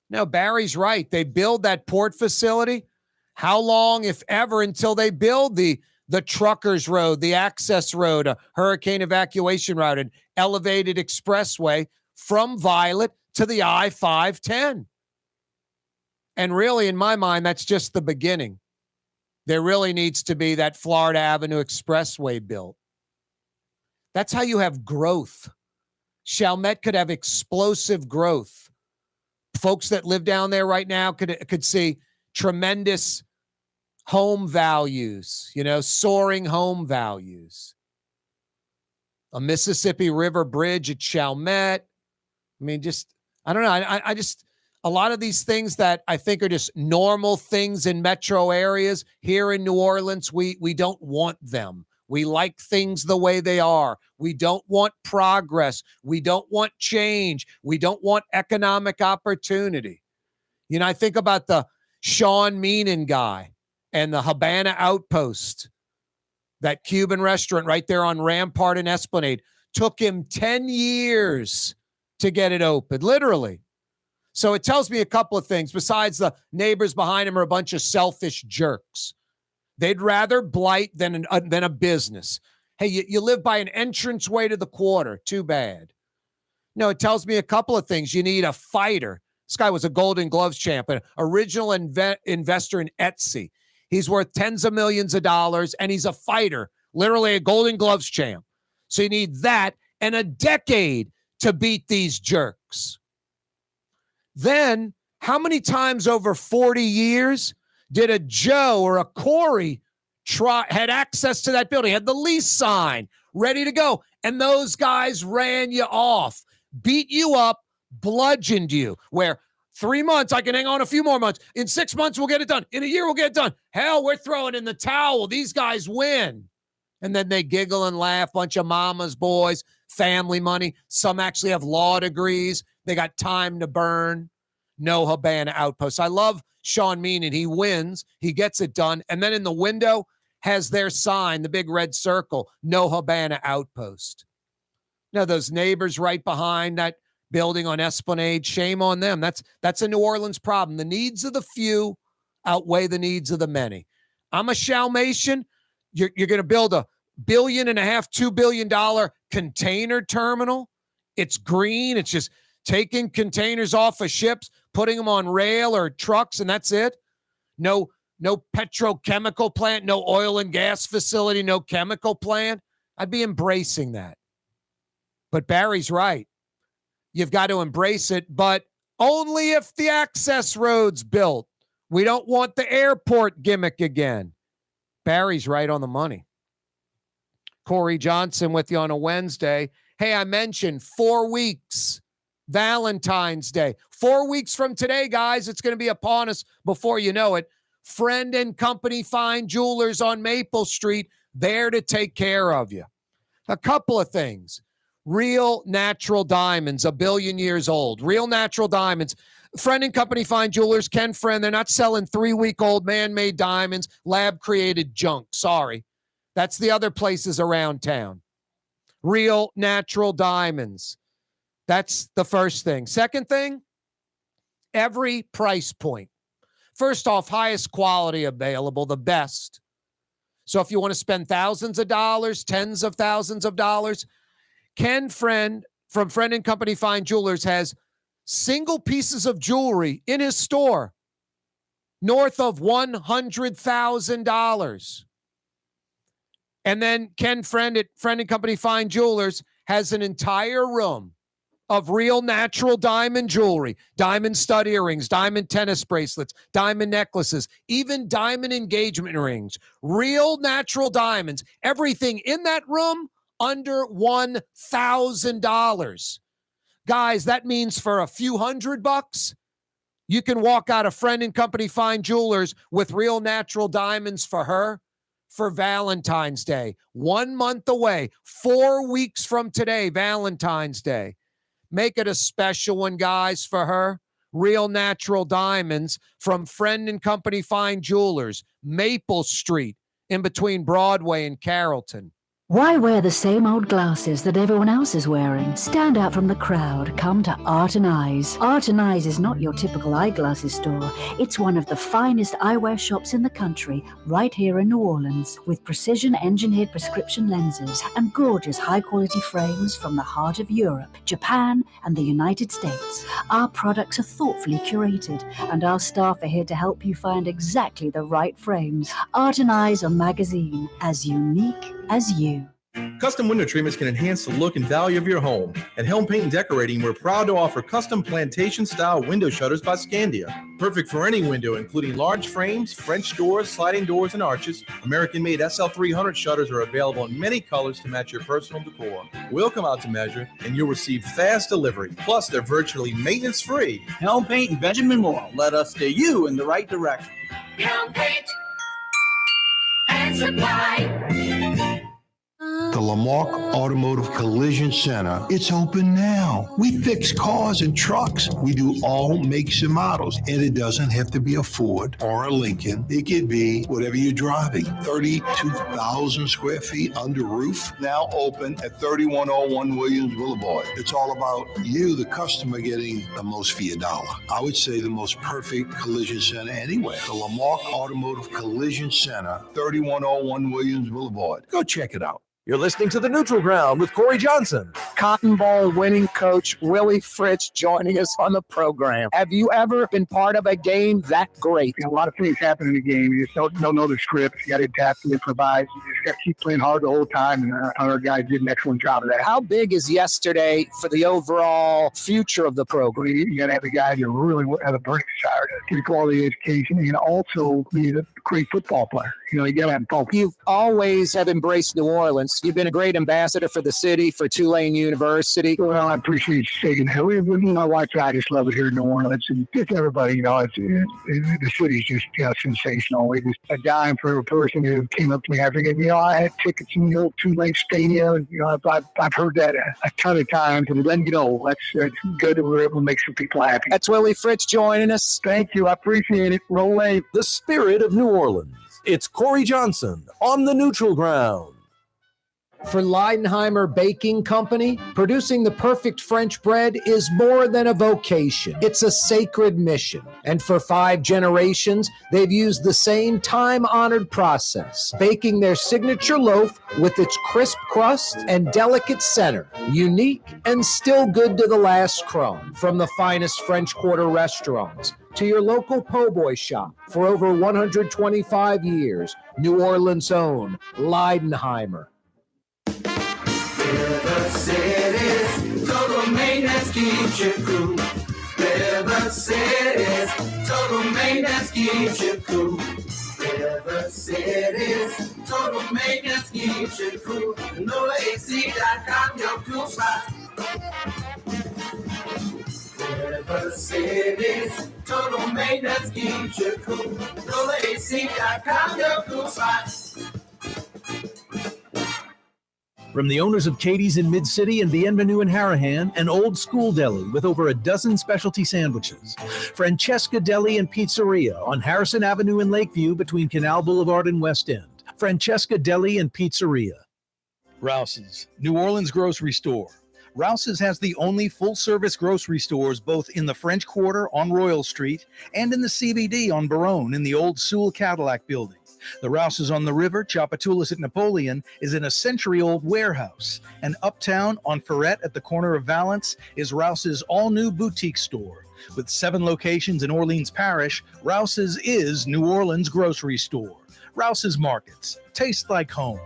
No, Barry's right. They build that port facility. How long, if ever, until they build the truckers road, the access road, a hurricane evacuation route, an elevated expressway from Violet to the I-510? And really, in my mind, that's just the beginning. There really needs to be that Florida Avenue Expressway built. That's how you have growth. Chalmette could have explosive growth. Folks that live down there right now could see tremendous home values, soaring home values. A Mississippi River Bridge at Chalmette. I mean, I don't know. I just, a lot of these things that I think are just normal things in metro areas here in New Orleans, we don't want them. We like things the way they are. We don't want progress. We don't want change. We don't want economic opportunity. I think about the Sean Meenan guy and the Habana Outpost, that Cuban restaurant right there on Rampart and Esplanade. Took him 10 years to get it open, literally. So it tells me a couple of things. Besides, the neighbors behind him are a bunch of selfish jerks. They'd rather blight than a business. Hey, you live by an entranceway to the quarter. Too bad. No, it tells me a couple of things. You need a fighter. This guy was a Golden Gloves champion, original investor in Etsy. He's worth tens of millions of dollars, and he's a fighter, literally a Golden Gloves champ. So you need that and a decade to beat these jerks. Then, how many times over 40 years did a Joe or a Corey had access to that building, had the lease sign, ready to go, and those guys ran you off, beat you up, bludgeoned you, where 3 months, I can hang on a few more months. In 6 months, we'll get it done. In a year, we'll get it done. Hell, we're throwing in the towel. These guys win. And then they giggle and laugh, bunch of mama's boys, family money. Some actually have law degrees. They got time to burn. No Habana outposts. I love Sean Meanan. He wins. He gets it done. And then in the window has their sign, the big red circle, no Habana outpost. Now, those neighbors right behind that building on Esplanade, shame on them. That's a New Orleans problem. The needs of the few outweigh the needs of the many. I'm a Chalmatian. You're going to build a $1.5 billion, $2 billion container terminal. It's green. It's just taking containers off of ships, putting them on rail or trucks, and that's it. No petrochemical plant, no oil and gas facility, no chemical plant. I'd be embracing that. But Barry's right. You've got to embrace it, but only if the access road's built. We don't want the airport gimmick again. Barry's right on the money. Corey Johnson with you on a Wednesday. Hey, I mentioned 4 weeks, Valentine's Day. 4 weeks from today, guys, it's going to be upon us before you know it. Friend and Company Fine Jewelers on Maple Street, there to take care of you. A couple of things. Real natural diamonds, 1 billion years old. Real natural diamonds. Friend and Company Fine Jewelers, Ken Friend, they're not selling 3-week-old man-made diamonds, lab-created junk. Sorry. That's the other places around town. Real natural diamonds. That's the first thing. Second thing, every price point. First off, highest quality available, the best. So if you want to spend thousands of dollars, tens of thousands of dollars, Ken Friend from Friend and Company Fine Jewelers has single pieces of jewelry in his store north of $100,000. And then Ken Friend at Friend and Company Fine Jewelers has an entire room of real natural diamond jewelry, diamond stud earrings, diamond tennis bracelets, diamond necklaces, even diamond engagement rings, real natural diamonds, everything in that room under $1,000. Guys, that means for a few $100, you can walk out of Friend and Company Fine Jewelers with real natural diamonds for her for Valentine's Day. 1 month away, 4 weeks from today, Valentine's Day. Make it a special one, guys, for her. Real natural diamonds from Friend and Company Fine Jewelers, Maple Street, in between Broadway and Carrollton. Why wear the same old glasses that everyone else is wearing? Stand out from the crowd. Come to Art and Eyes. Art and Eyes is not your typical eyeglasses store. It's one of the finest eyewear shops in the country, right here in New Orleans, with precision-engineered prescription lenses and gorgeous high-quality frames from the heart of Europe, Japan, and the United States. Our products are thoughtfully curated, and our staff are here to help you find exactly the right frames. Art and Eyes, a magazine as unique as you. Custom window treatments can enhance the look and value of your home. At Helm Paint and Decorating, we're proud to offer custom plantation-style window shutters by Scandia. Perfect for any window, including large frames, French doors, sliding doors, and arches. American-made SL300 shutters are available in many colors to match your personal decor. We'll come out to measure, and you'll receive fast delivery. Plus, they're virtually maintenance-free. Helm Paint and Benjamin Moore led us steer you in the right direction. Helm Paint and Supply. The Lamarck Automotive Collision Center, it's open now. We fix cars and trucks. We do all makes and models. And it doesn't have to be a Ford or a Lincoln. It could be whatever you're driving. 32,000 square feet under roof. Now open at 3101 Williams Boulevard. It's all about you, the customer, getting the most for your dollar. I would say the most perfect collision center anywhere. The Lamarck Automotive Collision Center, 3101 Williams Boulevard. Go check it out. You're listening to The Neutral Ground with Corey Johnson. Cotton Bowl winning coach Willie Fritz joining us on the program. Have you ever been part of a game that great? A lot of things happen in the game. You just don't know the script. You got to adapt and improvise. You just just got to keep playing hard the whole time, and our guys did an excellent job of that. How big is yesterday for the overall future of the program? You got to have a guy to really have a burning desire to get quality education and also be a great football player. You got to have both. You've always have embraced New Orleans. You've been a great ambassador for the city, for Tulane University. Well, I appreciate you saying that. My wife and I just love it here in New Orleans. And just everybody, the city's just sensational. It was a dime for a person who came up to me after it. I had tickets in the old Tulane Stadium. I've heard that a ton of times. And then, that's good that we're able to make some people happy. That's Willie Fritz joining us. Thank you. I appreciate it. Roll wave. The spirit of New Orleans. It's Corey Johnson on the neutral ground. For Leidenheimer Baking Company, producing the perfect French bread is more than a vocation. It's a sacred mission. And for 5 generations, they've used the same time-honored process, baking their signature loaf with its crisp crust and delicate center, unique and still good to the last crumb. From the finest French Quarter restaurants to your local po' boy shop, for over 125 years, New Orleans' own Leidenheimer. River City's total maintenance keeps you cool. River City's total maintenance keeps you cool. River City's total maintenance keeps you cool. NoAC.com, your cool spot. River City's total maintenance keeps you cool. NoAC.com, your cool spot. From the owners of Katie's in Mid-City and Bienvenue in Harahan, an old school deli with over a dozen specialty sandwiches. Francesca Deli and Pizzeria on Harrison Avenue in Lakeview between Canal Boulevard and West End. Francesca Deli and Pizzeria. Rouse's, New Orleans grocery store. Rouse's has the only full-service grocery stores both in the French Quarter on Royal Street and in the CBD on Baronne in the old Sewell Cadillac building. The Rouse's on the River, Tchoupitoulas at Napoleon, is in a century-old warehouse. And uptown on Ferret at the corner of Valence is Rouse's all-new boutique store. With 7 locations in Orleans Parish, Rouse's is New Orleans' grocery store. Rouse's Markets. Taste like home.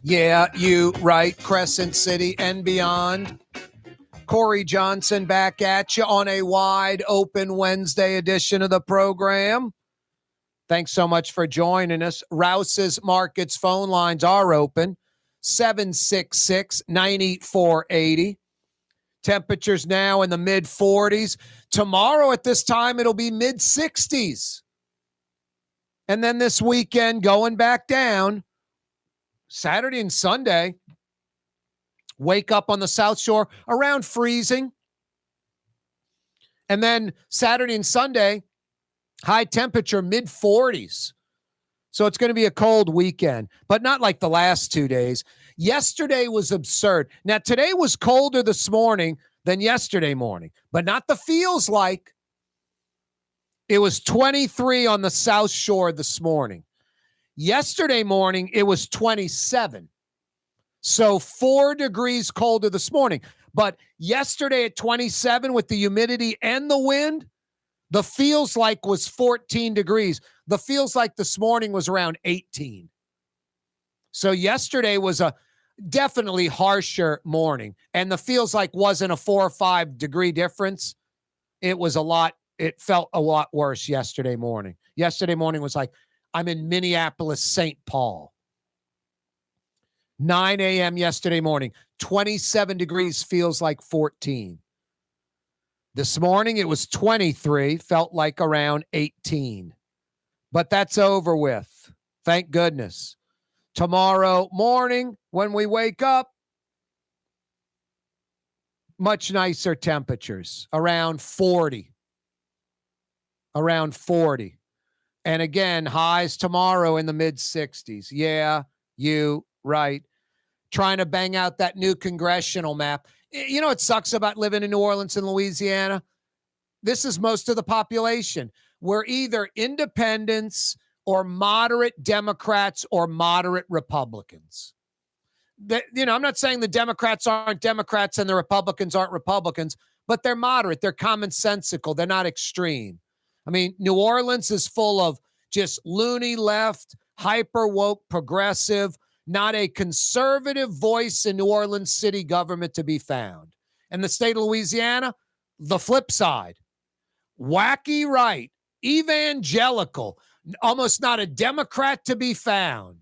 Yeah, you right, Crescent City and beyond. Corey Johnson back at you on a wide open Wednesday edition of the program. Thanks so much for joining us. Rouse's Markets phone lines are open, 766-9480. Temperatures now in the mid-40s. Tomorrow at this time, it'll be mid-60s. And then this weekend, going back down, Saturday and Sunday, wake up on the South Shore around freezing. And then Saturday and Sunday, high temperature, mid-40s. So it's going to be a cold weekend, but not like the last 2 days. Yesterday was absurd. Now, today was colder this morning than yesterday morning, but not the feels like. It was 23 on the South Shore this morning. Yesterday morning, it was 27. So 4 degrees colder this morning. But yesterday at 27 with the humidity and the wind, the feels like was 14 degrees. The feels like this morning was around 18. So yesterday was a definitely harsher morning. And the feels like wasn't a 4 or 5 degree difference. It was it felt a lot worse yesterday morning. Yesterday morning was like, I'm in Minneapolis, St. Paul. 9 a.m. yesterday morning, 27 degrees feels like 14. This morning, it was 23, felt like around 18. But that's over with. Thank goodness. Tomorrow morning, when we wake up, much nicer temperatures, around 40. Around 40. And again, highs tomorrow in the mid-60s. Yeah, you right. Trying to bang out that new congressional map. You know what sucks about living in New Orleans and Louisiana? this is most of the population. We're either independents or moderate Democrats or moderate Republicans. I'm not saying the Democrats aren't Democrats and the Republicans aren't Republicans, but they're moderate. They're commonsensical. They're not extreme. I mean, New Orleans is full of just loony left, hyper woke, progressive, not a conservative voice in New Orleans city government to be found. And the state of Louisiana, the flip side, wacky right, evangelical, almost not a Democrat to be found.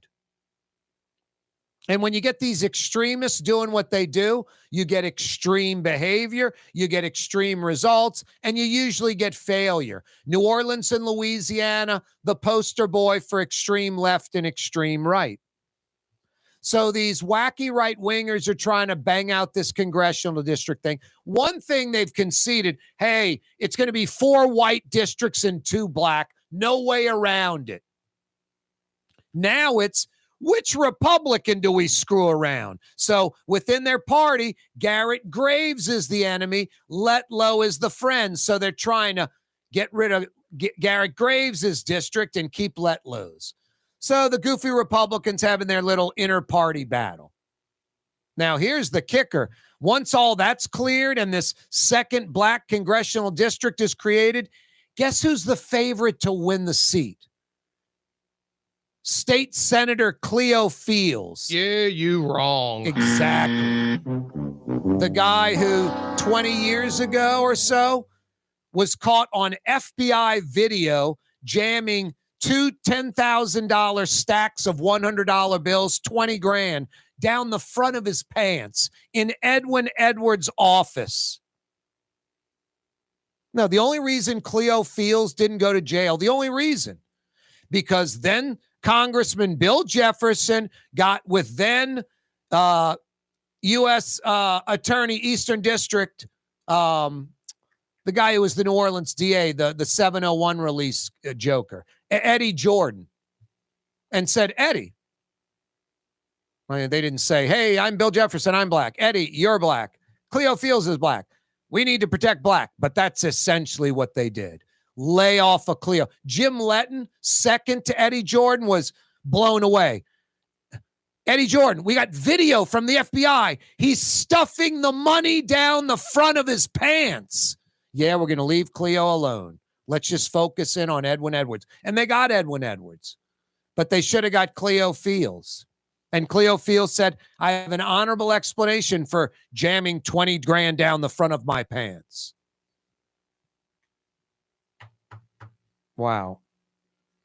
And when you get these extremists doing what they do, you get extreme behavior, you get extreme results, and you usually get failure. New Orleans and Louisiana, the poster boy for extreme left and extreme right. So these wacky right-wingers are trying to bang out this congressional district thing. One thing they've conceded, hey, it's going to be 4 white districts and 2 black. No way around it. Now it's, which Republican do we screw around? So within their party, Garrett Graves is the enemy. Letlow is the friend. So they're trying to get rid of Garrett Graves' district and keep Letlow's. So the goofy Republicans having their little inter-party battle. Now, here's the kicker. Once all that's cleared and this second black congressional district is created, guess who's the favorite to win the seat? State Senator Cleo Fields. Yeah, you wrong. Exactly. The guy who 20 years ago or so was caught on FBI video jamming 2 $10,000 stacks of $100 bills, 20 grand, down the front of his pants in Edwin Edwards' office. No, the only reason Cleo Fields didn't go to jail, the only reason, because then Congressman Bill Jefferson got with then U.S. Attorney Eastern District, the guy who was the New Orleans DA, the 701 release joker, Eddie Jordan, and said, Eddie, they didn't say, hey, I'm Bill Jefferson, I'm black. Eddie, you're black. Cleo Fields is black. We need to protect black. But that's essentially what they did. Lay off of Cleo. Jim Letton, second to Eddie Jordan, was blown away. Eddie Jordan, we got video from the FBI. He's stuffing the money down the front of his pants. Yeah, we're going to leave Cleo alone. Let's just focus in on Edwin Edwards. And they got Edwin Edwards. But they should have got Cleo Fields. And Cleo Fields said, I have an honorable explanation for jamming 20 grand down the front of my pants. Wow.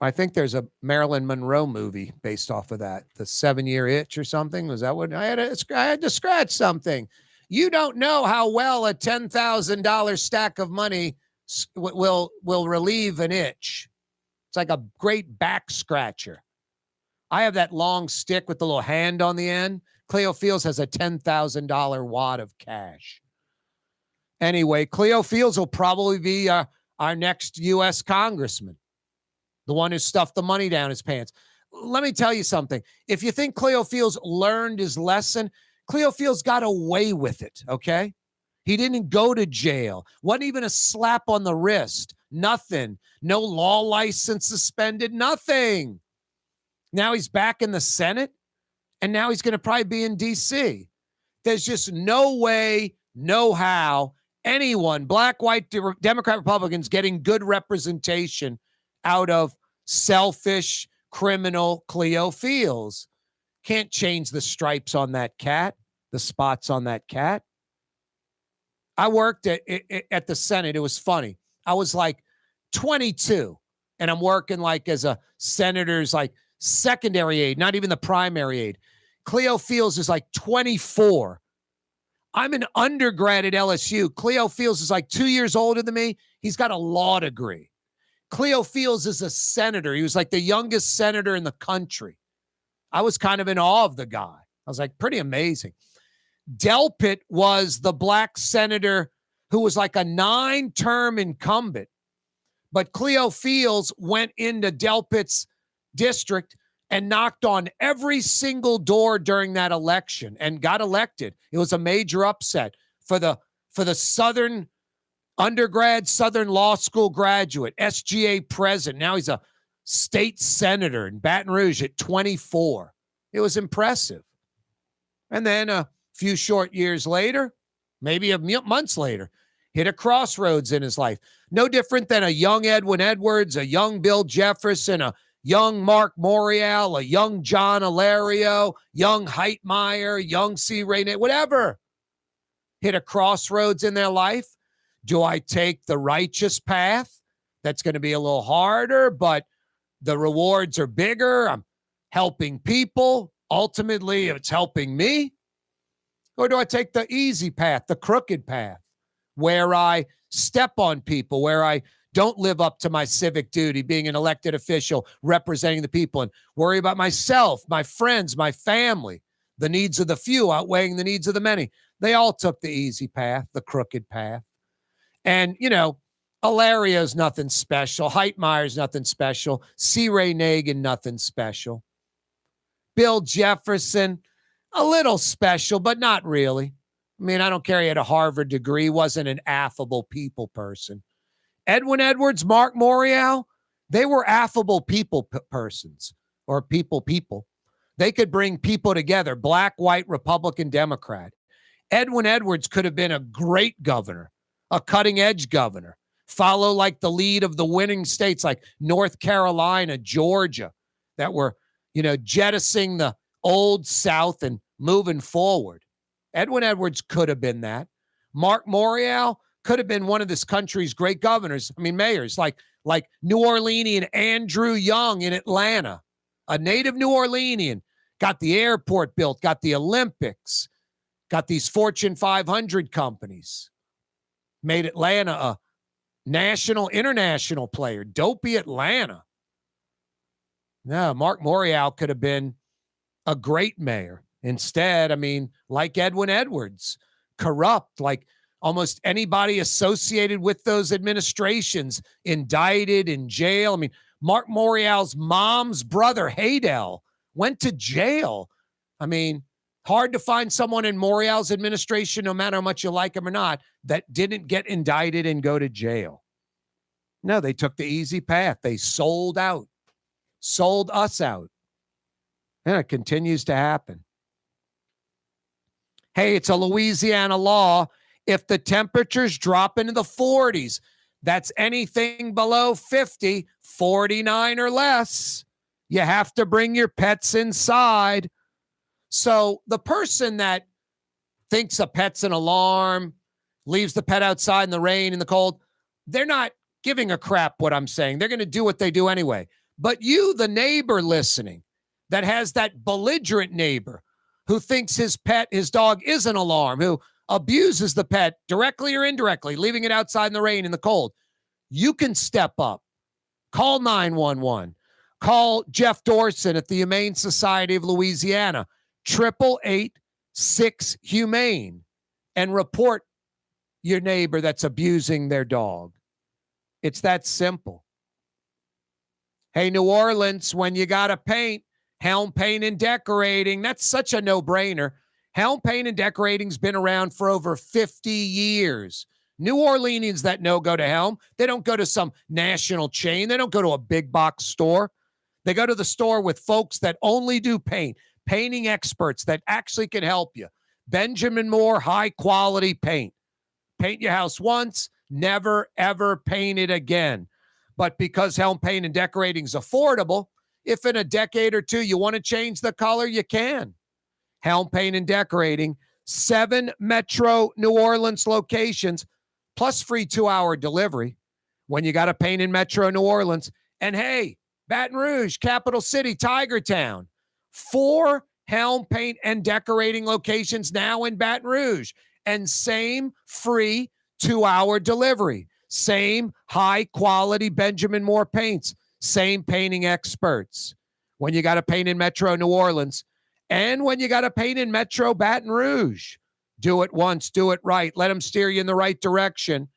I think there's a Marilyn Monroe movie based off of that. The 7-Year Itch or something. Was that what I had to scratch something? You don't know how well a $10,000 stack of money will relieve an itch. It's like a great back scratcher. I have that long stick with the little hand on the end. Cleo Fields has a $10,000 wad of cash. Anyway, Cleo Fields will probably be our next U.S. congressman, the one who stuffed the money down his pants. Let me tell you something. If you think Cleo Fields learned his lesson, Cleo Fields got away with it, okay? He didn't go to jail. Wasn't even a slap on the wrist. Nothing. No law license suspended. Nothing. Now he's back in the Senate, and now he's going to probably be in D.C. There's just no way, no how anyone, black, white, Democrat, Republicans, getting good representation out of selfish, criminal Cleo Fields. Can't change the stripes on that cat, the spots on that cat. I worked at the Senate. It was funny. I was like 22, and I'm working like as a senator's like secondary aide, not even the primary aide. Cleo Fields is like 24. I'm an undergrad at LSU. Cleo Fields is like 2 years older than me. He's got a law degree. Cleo Fields is a senator. He was like the youngest senator in the country. I was kind of in awe of the guy. I was like, pretty amazing. Delpit was the black senator who was like a 9-term incumbent. But Cleo Fields went into Delpit's district and knocked on every single door during that election and got elected. It was a major upset for the southern Undergrad, Southern Law School graduate, SGA president. Now he's a state senator in Baton Rouge at 24. It was impressive. And then a few short years later, maybe months later, hit a crossroads in his life. No different than a young Edwin Edwards, a young Bill Jefferson, a young Mark Morial, a young John Alario, young Heitmeyer, young C. Ray, whatever. Hit a crossroads in their life. Do I take the righteous path? That's going to be a little harder, but the rewards are bigger. I'm helping people. Ultimately, it's helping me. Or do I take the easy path, the crooked path, where I step on people, where I don't live up to my civic duty, being an elected official, representing the people, and worry about myself, my friends, my family, the needs of the few outweighing the needs of the many? They all took the easy path, the crooked path. And, Alario's nothing special. Heitmeyer's nothing special. C. Ray Nagin, nothing special. Bill Jefferson, a little special, but not really. I mean, I don't care. He had a Harvard degree, wasn't an affable people person. Edwin Edwards, Mark Morial, they were affable people persons, or people. They could bring people together, black, white, Republican, Democrat. Edwin Edwards could have been a great governor, a cutting-edge governor, follow like the lead of the winning states like North Carolina, Georgia, that were, jettisoning the old South and moving forward. Edwin Edwards could have been that. Mark Morial could have been one of this country's great governors. I mean, mayors like New Orleanian Andrew Young in Atlanta, a native New Orleanian, got the airport built, got the Olympics, got these Fortune 500 companies, made Atlanta a national, international player. Dopey Atlanta. No, Mark Morial could have been a great mayor. Instead, I mean, like Edwin Edwards, corrupt, like almost anybody associated with those administrations, indicted, in jail. I mean, Mark Morial's mom's brother, Haydel, went to jail. I mean, hard to find someone in Morial's administration, no matter how much you like him or not, that didn't get indicted and go to jail. No, they took the easy path. They sold out, sold us out. And it continues to happen. Hey, it's a Louisiana law. If the temperatures drop into the 40s, that's anything below 50, 49 or less, you have to bring your pets inside. So the person that thinks a pet's an alarm, leaves the pet outside in the rain, in the cold, they're not giving a crap what I'm saying. They're going to do what they do anyway. But you, the neighbor listening, that has that belligerent neighbor who thinks his pet, his dog, is an alarm, who abuses the pet directly or indirectly, leaving it outside in the rain, in the cold, you can step up. Call 911. Call Jeff Dorson at the Humane Society of Louisiana, 888-6-HUMANE, and report your neighbor that's abusing their dog. It's that simple. Hey, New Orleans, when you got to paint, Helm Paint and Decorating, that's such a no-brainer. Helm Paint and Decorating's been around for over 50 years. New Orleanians that know go to Helm. They don't go to some national chain. They don't go to a big box store. They go to the store with folks that only do paint, painting experts that actually can help you. Benjamin Moore, high-quality paint. Paint your house once, never, ever paint it again. But because Helm Paint and Decorating is affordable, if in a decade or two you want to change the color, you can. Helm Paint and Decorating, 7 Metro New Orleans locations, plus free 2-hour delivery when you got to paint in Metro New Orleans. And hey, Baton Rouge, Capital City, Tiger Town, 4 Helm Paint and Decorating locations now in Baton Rouge, and same free 2-hour delivery. Same high-quality Benjamin Moore paints. Same painting experts. When you got to paint in Metro New Orleans and when you got to paint in Metro Baton Rouge, do it once, do it right. Let them steer you in the right direction.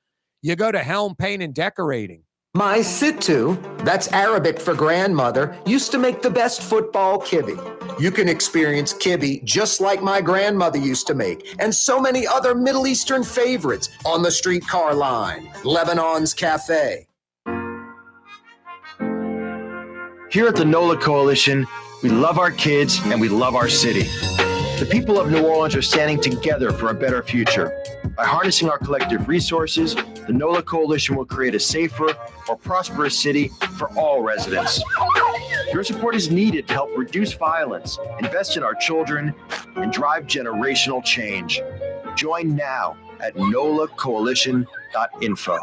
You go to Helm Paint and Decorating. My Sittu, that's Arabic for grandmother, used to make the best football kibbe. You can experience kibbe just like my grandmother used to make, and so many other Middle Eastern favorites on the streetcar line, Lebanon's Cafe. Here at the NOLA Coalition, we love our kids and we love our city. The people of New Orleans are standing together for a better future. By harnessing our collective resources, the NOLA Coalition will create a safer, more prosperous city for all residents. Your support is needed to help reduce violence, invest in our children, and drive generational change. Join now at nolacoalition.info.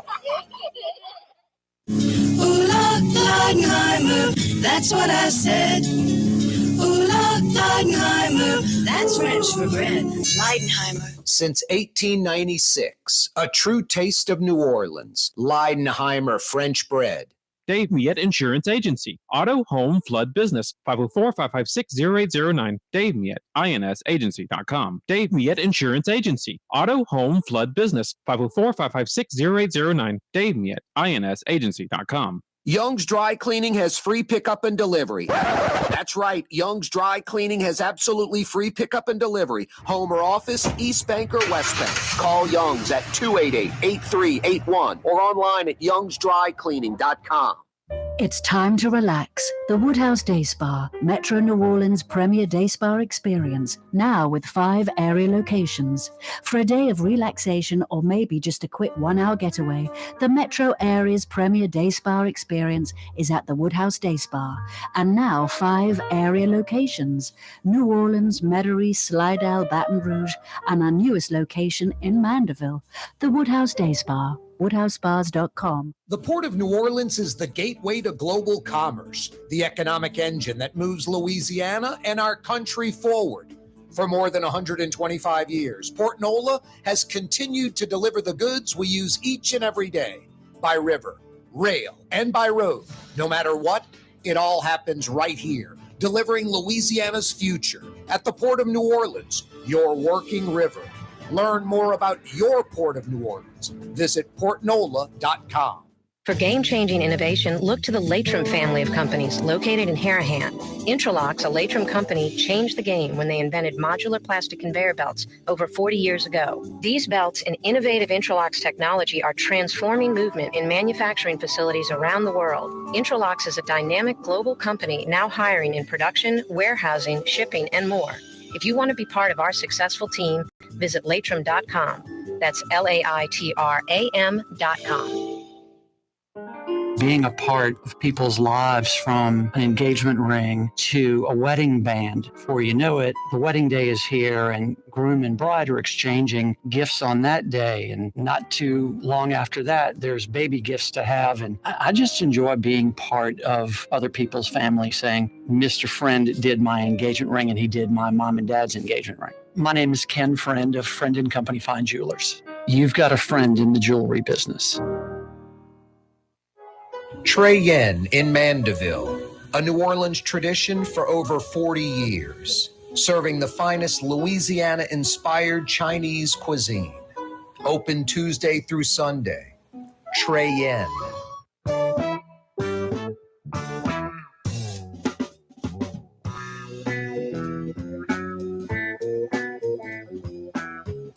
Hola, Leidenheimer, that's what I said. Hola, Leidenheimer, that's French for bread. Leidenheimer. Since 1896, a true taste of New Orleans, Leidenheimer French bread. Dave Miette Insurance Agency. Auto, home, flood, business. 504-556-0809. Dave Miette, insagency.com. Dave Miette Insurance Agency. Auto, home, flood, business. 504-556-0809. Dave Miette, insagency.com. Young's Dry Cleaning has free pickup and delivery. That's right. Young's Dry Cleaning has absolutely free pickup and delivery. Home or office, East Bank or West Bank. Call Young's at 288-8381 or online at youngsdrycleaning.com. It's time to relax. The Woodhouse Day Spa, Metro New Orleans' premier day spa experience, now with 5 area locations. For a day of relaxation or maybe just a quick 1-hour getaway, the Metro area's premier day spa experience is at the Woodhouse Day Spa. And now 5 area locations: New Orleans, Metairie, Slidell, Baton Rouge, and our newest location in Mandeville. The Woodhouse Day Spa. WoodhouseSpas.com. The Port of New Orleans is the gateway to global commerce, the economic engine that moves Louisiana and our country forward. For more than 125 years, Port Nola has continued to deliver the goods we use each and every day, by river, rail, and by road. No matter what, it all happens right here, delivering Louisiana's future at the Port of New Orleans, your working river. Learn more about your Port of New Orleans. Visit portnola.com. For game-changing innovation, look to the Latrim family of companies located in Harahan. Intralocks, a Latrim company, changed the game when they invented modular plastic conveyor belts over 40 years ago. These belts and innovative Intralocks technology are transforming movement in manufacturing facilities around the world. Intralocks is a dynamic global company now hiring in production, warehousing, shipping, and more. If you want to be part of our successful team, visit Latrim.com. That's LAITRAM.com. Being a part of people's lives, from an engagement ring to a wedding band. Before you know it, the wedding day is here and groom and bride are exchanging gifts on that day. And not too long after that, there's baby gifts to have. And I just enjoy being part of other people's family, saying, Mr. Friend did my engagement ring and he did my mom and dad's engagement ring. My name is Ken Friend of Friend & Company Fine Jewelers. You've got a friend in the jewelry business. Trey Yen in Mandeville, a New Orleans tradition for over 40 years, serving the finest Louisiana-inspired Chinese cuisine. Open Tuesday through Sunday. Trey Yen.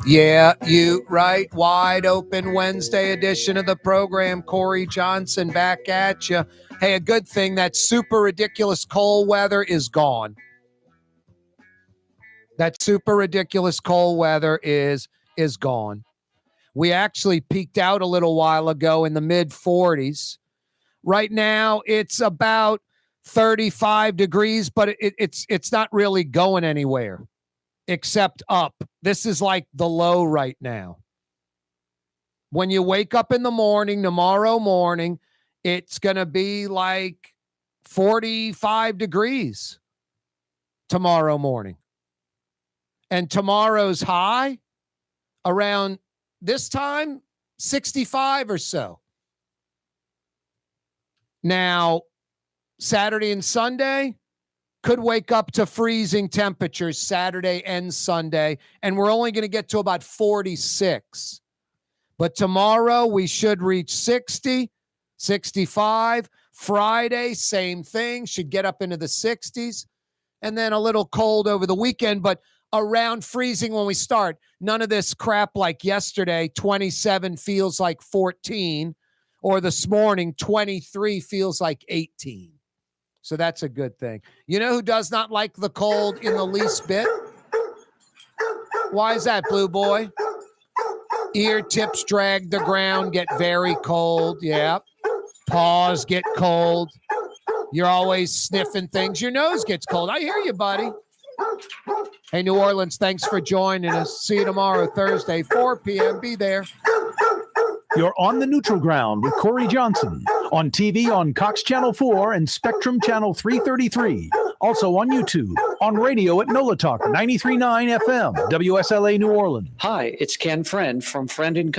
Yeah, you right. Wide open Wednesday edition of the program. Corey Johnson back at you. Hey, a good thing that super ridiculous cold weather is gone. That super ridiculous cold weather is gone. We actually peaked out a little while ago in the mid 40s. Right now, it's about 35 degrees, but it's not really going anywhere except up. This is like the low right now. When you wake up in the morning, tomorrow morning, it's going to be like 45 degrees tomorrow morning. And tomorrow's high around this time, 65 or so. Now, Saturday and Sunday could wake up to freezing temperatures Saturday and Sunday, and we're only going to get to about 46. But tomorrow we should reach 60. 65. Friday, same thing. Should get up into the 60s. And then a little cold over the weekend, but around freezing when we start. None of this crap like yesterday, 27 feels like 14, or this morning, 23 feels like 18. So that's a good thing. You know who does not like the cold in the least bit? Why is that, Blue Boy? Ear tips drag the ground, get very cold. Yeah. Paws get cold. You're always sniffing things. Your nose gets cold. I hear you, buddy. Hey, New Orleans, thanks for joining us. See you tomorrow, Thursday, 4 p.m. Be there. You're on the neutral ground with Corey Johnson. On TV on Cox Channel 4 and Spectrum Channel 333. Also on YouTube. On radio at NOLA Talk 93.9 FM, WSLA New Orleans. Hi, it's Ken Friend from Friend &